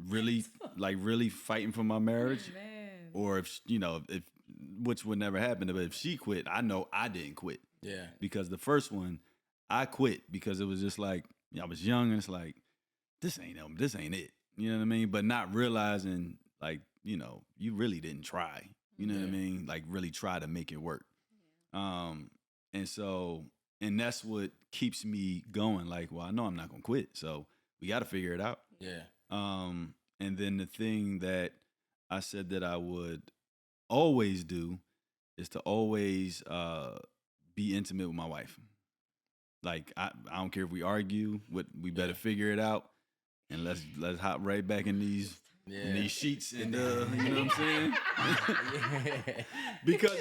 really fighting for my marriage, or if which would never happen. But if she quit, I know I didn't quit. Yeah. Because the first one, I quit because it was just like I was young and it's like this ain't it. You know what I mean? But not realizing like you really didn't try. You know what I mean? Like really try to make it work. And that's what keeps me going. Like, well, I know I'm not gonna quit, so we got to figure it out. Yeah. And then the thing that I said that I would always do is to always be intimate with my wife. Like I don't care if we argue, we better figure it out, and let's hop right back in these sheets and you know what I'm saying? Because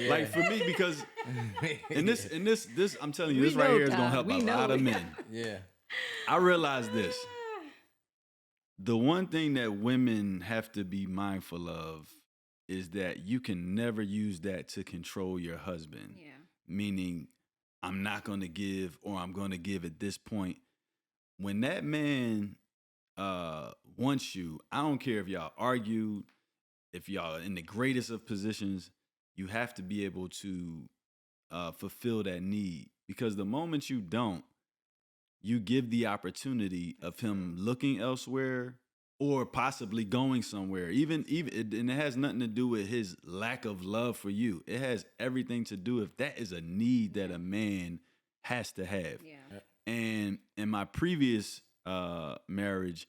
like for me, because in this I'm telling you, this right here is gonna help a lot of men. Yeah. I realize this. The one thing that women have to be mindful of is that you can never use that to control your husband. Yeah. Meaning, I'm not going to give, or I'm going to give at this point. When that man wants you, I don't care if y'all argue, if y'all are in the greatest of positions, you have to be able to fulfill that need. Because the moment you don't, you give the opportunity of him looking elsewhere or possibly going somewhere. Even and it has nothing to do with his lack of love for you. It has everything to do if that is a need that a man has to have. Yeah. And in my previous marriage,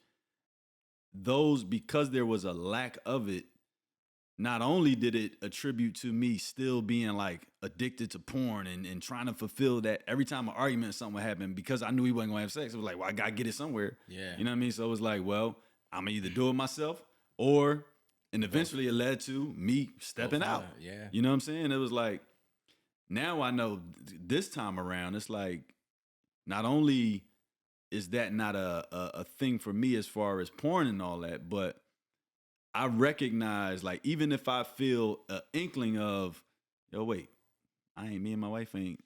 because there was a lack of it, not only did it attribute to me still being like addicted to porn and trying to fulfill that every time an argument or something would happen, because I knew he wasn't gonna have sex. It was like, well, I gotta get it somewhere. Yeah. You know what I mean? So it was like, well, I'm gonna either do it myself and eventually it led to me stepping out. Yeah. You know what I'm saying? It was like, now I know this time around, it's like, not only is that not a thing for me as far as porn and all that, but I recognize, like, even if I feel an inkling of, me and my wife ain't,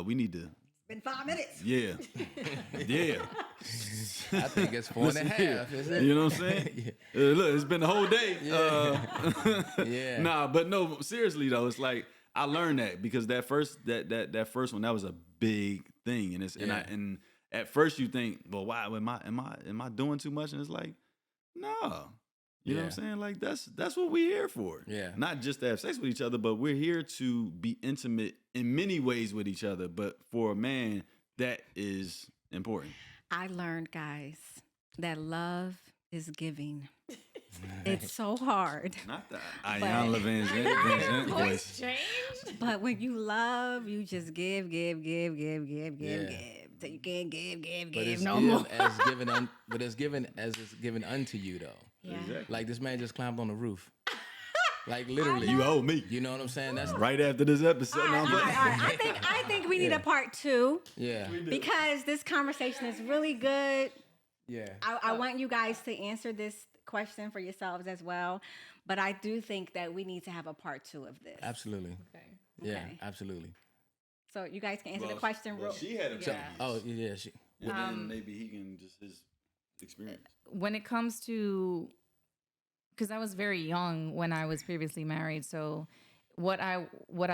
we need to. It's been 5 minutes. Yeah. Yeah. I think it's 4.5, isn't it? You know what I'm saying? Look, it's been the whole day. Yeah. Nah, but no, seriously though, it's like, I learned that because that first one, that was a big thing. And at first you think, well, why am I doing too much? And it's like, no. You know what I'm saying? Like that's what we're here for. Yeah. Not just to have sex with each other, but we're here to be intimate in many ways with each other. But for a man, that is important. I learned, guys, that love is giving. It's so hard. Not the Ayan Levin voice. But when you love, you just give. So you can't give no more. But it's given as it's given unto you, though. Yeah. Exactly. Like this man just climbed on the roof. Like literally. You owe me. You know what I'm saying? That's right after this episode. All right. I think we need a part 2. Yeah. Because this conversation is really good. Yeah. I want you guys to answer this question for yourselves as well. But I do think that we need to have a part 2 of this. Absolutely. Okay. Yeah, absolutely. So you guys can answer the question. She had a yeah. Then maybe he can just his experience. When it comes to, because I was very young when I was previously married, so what I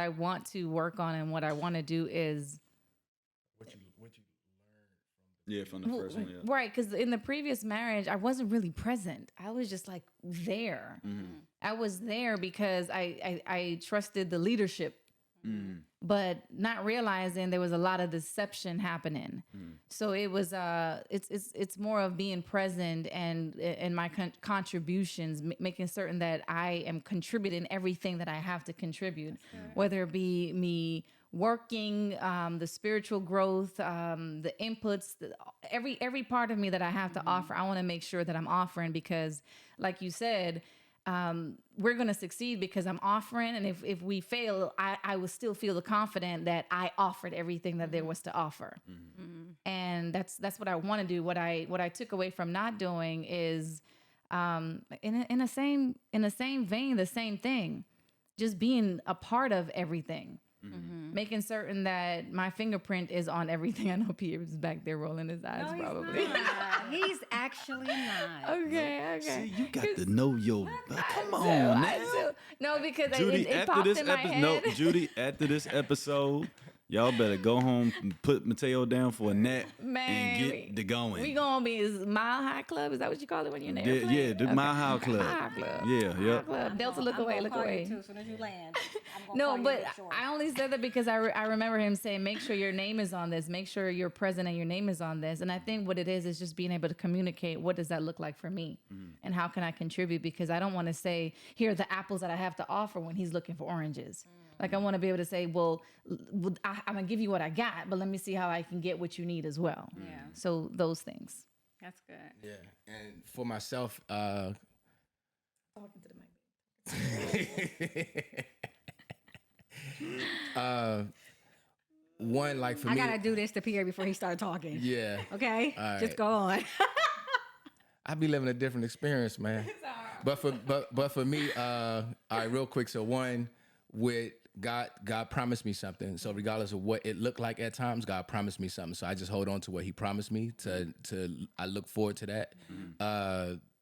want to work on and what I want to do is what you learned from Yeah, from the first one, yeah. Right, because in the previous marriage, I wasn't really present. I was just like there. I was there because I trusted the leadership, but not realizing there was a lot of deception happening. So it was it's more of being present and in my contributions, making certain that I am contributing everything that I have to contribute, whether it be me working, the spiritual growth, the inputs, every part of me that I have to offer. I want to make sure that I'm offering because, like you said, we're going to succeed because I'm offering. And if we fail, I will still feel confident that I offered everything that there was to offer. And that's what I want to do. What I took away from not doing is, in the same vein, the same thing, just being a part of everything. Making certain that my fingerprint is on everything. I know Pierre is back there rolling his eyes, no, probably. He's, not. He's actually not. Okay. See, you got to know your. Come on, man. No, because Judy, it popped in my head. No, Judy, after this episode, y'all better go home and put Mateo down for a nap and get the going. We gonna be Mile High Club. Is that what you call it when you're in the airplane? Yeah, the Mile High Club. Mile High Club. Yeah, yeah. Club. Delta, look away. Too, as soon as you land. No, but I only said that because I remember him saying, make sure your name is on this. Make sure you're present and your name is on this. And I think what it is just being able to communicate. What does that look like for me? And how can I contribute? Because I don't want to say, here are the apples that I have to offer when he's looking for oranges. Like I want to be able to say, well, I'm going to give you what I got, but let me see how I can get what you need as well. Yeah. So those things. That's good. Yeah. And for myself, talking to the mic. One, like for me, I gotta do this to Pierre before he started talking. Yeah. Okay. All Just right. go on. I be living a different experience, man. But for me, all right, real quick. So one, with God promised me something. So regardless of what it looked like at times, God promised me something. So I just hold on to what He promised me. I look forward to that.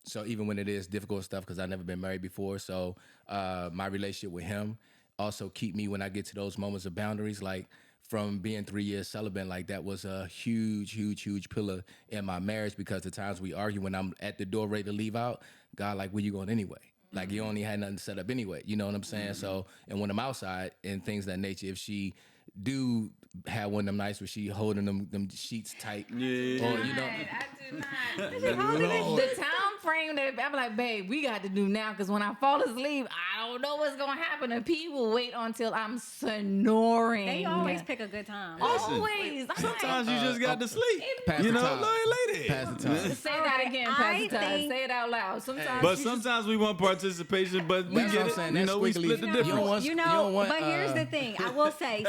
So even when it is difficult stuff, because I've never been married before, so my relationship with Him also keep me when I get to those moments of boundaries, like from being 3 years celibate, like that was a huge pillar in my marriage, because the times we argue when I'm at the door ready to leave out, God, like, where you going anyway? Like, you only had nothing set up anyway. You know what I'm saying? So, and when I'm outside and things of that nature, if she do have one of them nights where she holding them sheets tight, or, you know. I do not. The time frame that I'm like, babe, we got to do now, because when I fall asleep, I don't know what's going to happen. And people wait until I'm snoring. They always pick a good time. Always. Sometimes you just got to sleep. Pass You the know, time. lady. Pass the time. Say that again, Pastor Todd. Say it out loud. But sometimes we want participation, but we That's get what I'm it. saying. You That's know, we squiggly. split the You difference. don't want- You know, you don't want, but here's the thing. I will say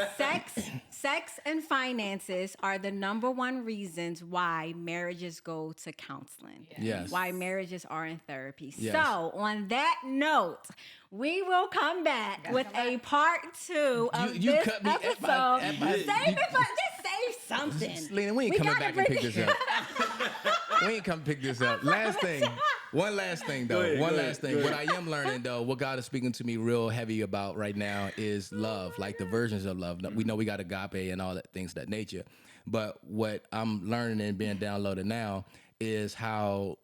sex and finances are the number one reasons why marriages go to counseling. Yes. Why marriages are in therapy. Yes. So on that note, we will come back with a part 2 of You this cut me at episode. my- Save it for, just save something. Lena, we ain't coming gotta back and bring pick this up. We ain't come pick this up. Last thing. One last thing, though. Go One ahead. last thing. What I am learning, though, what God is speaking to me real heavy about right now is love, like the versions of love. We know we got agape and all that things of that nature. But what I'm learning and being downloaded now is how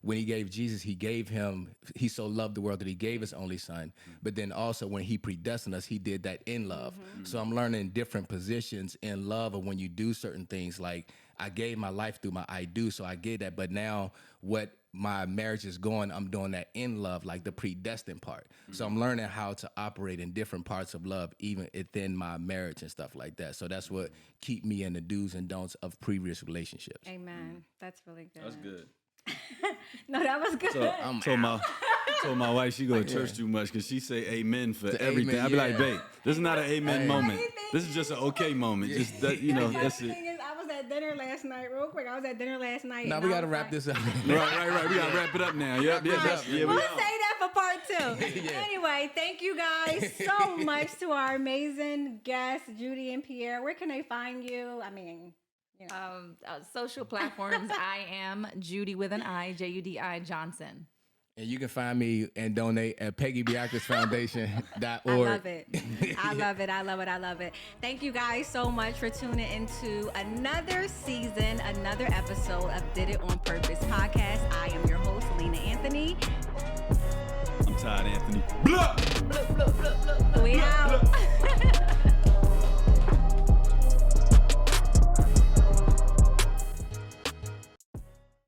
when He gave Jesus, He so loved the world that He gave His only Son. But then also when He predestined us, He did that in love. So I'm learning different positions in love of when you do certain things. Like I gave my life through my I do, so I get that. But now what my marriage is going, I'm doing that in love, like the predestined part. So I'm learning how to operate in different parts of love, even within my marriage and stuff like that. So that's what keep me in the do's and don'ts of previous relationships. Amen. That's really good. That's good. No, that was good. So my wife, she go to church too much because she say amen for everything. amen, I be like, yeah. babe, this is not an amen moment. Funny thing This is just an okay moment. Just that, you know, that's The it. thing is, I was at dinner last night, real quick. I was at dinner last night. Now and we I got to was wrap like, this up. Right. We gotta wrap it up now. Yep. Yeah, We'll we say are. that for part 2. Yeah. Anyway, thank you guys so much to our amazing guests, Judy and Pierre. Where can they find you? I mean, you know. Social platforms, I am Judy with an I, Judi Johnson. And you can find me and donate at PeggyBeatriceFoundation.org. I love it. I love it. I love it. I love it. Thank you guys so much for tuning into another season, another episode of Did It On Purpose podcast. I am your host, Lena Anthony. I'm Todd Anthony. Blah!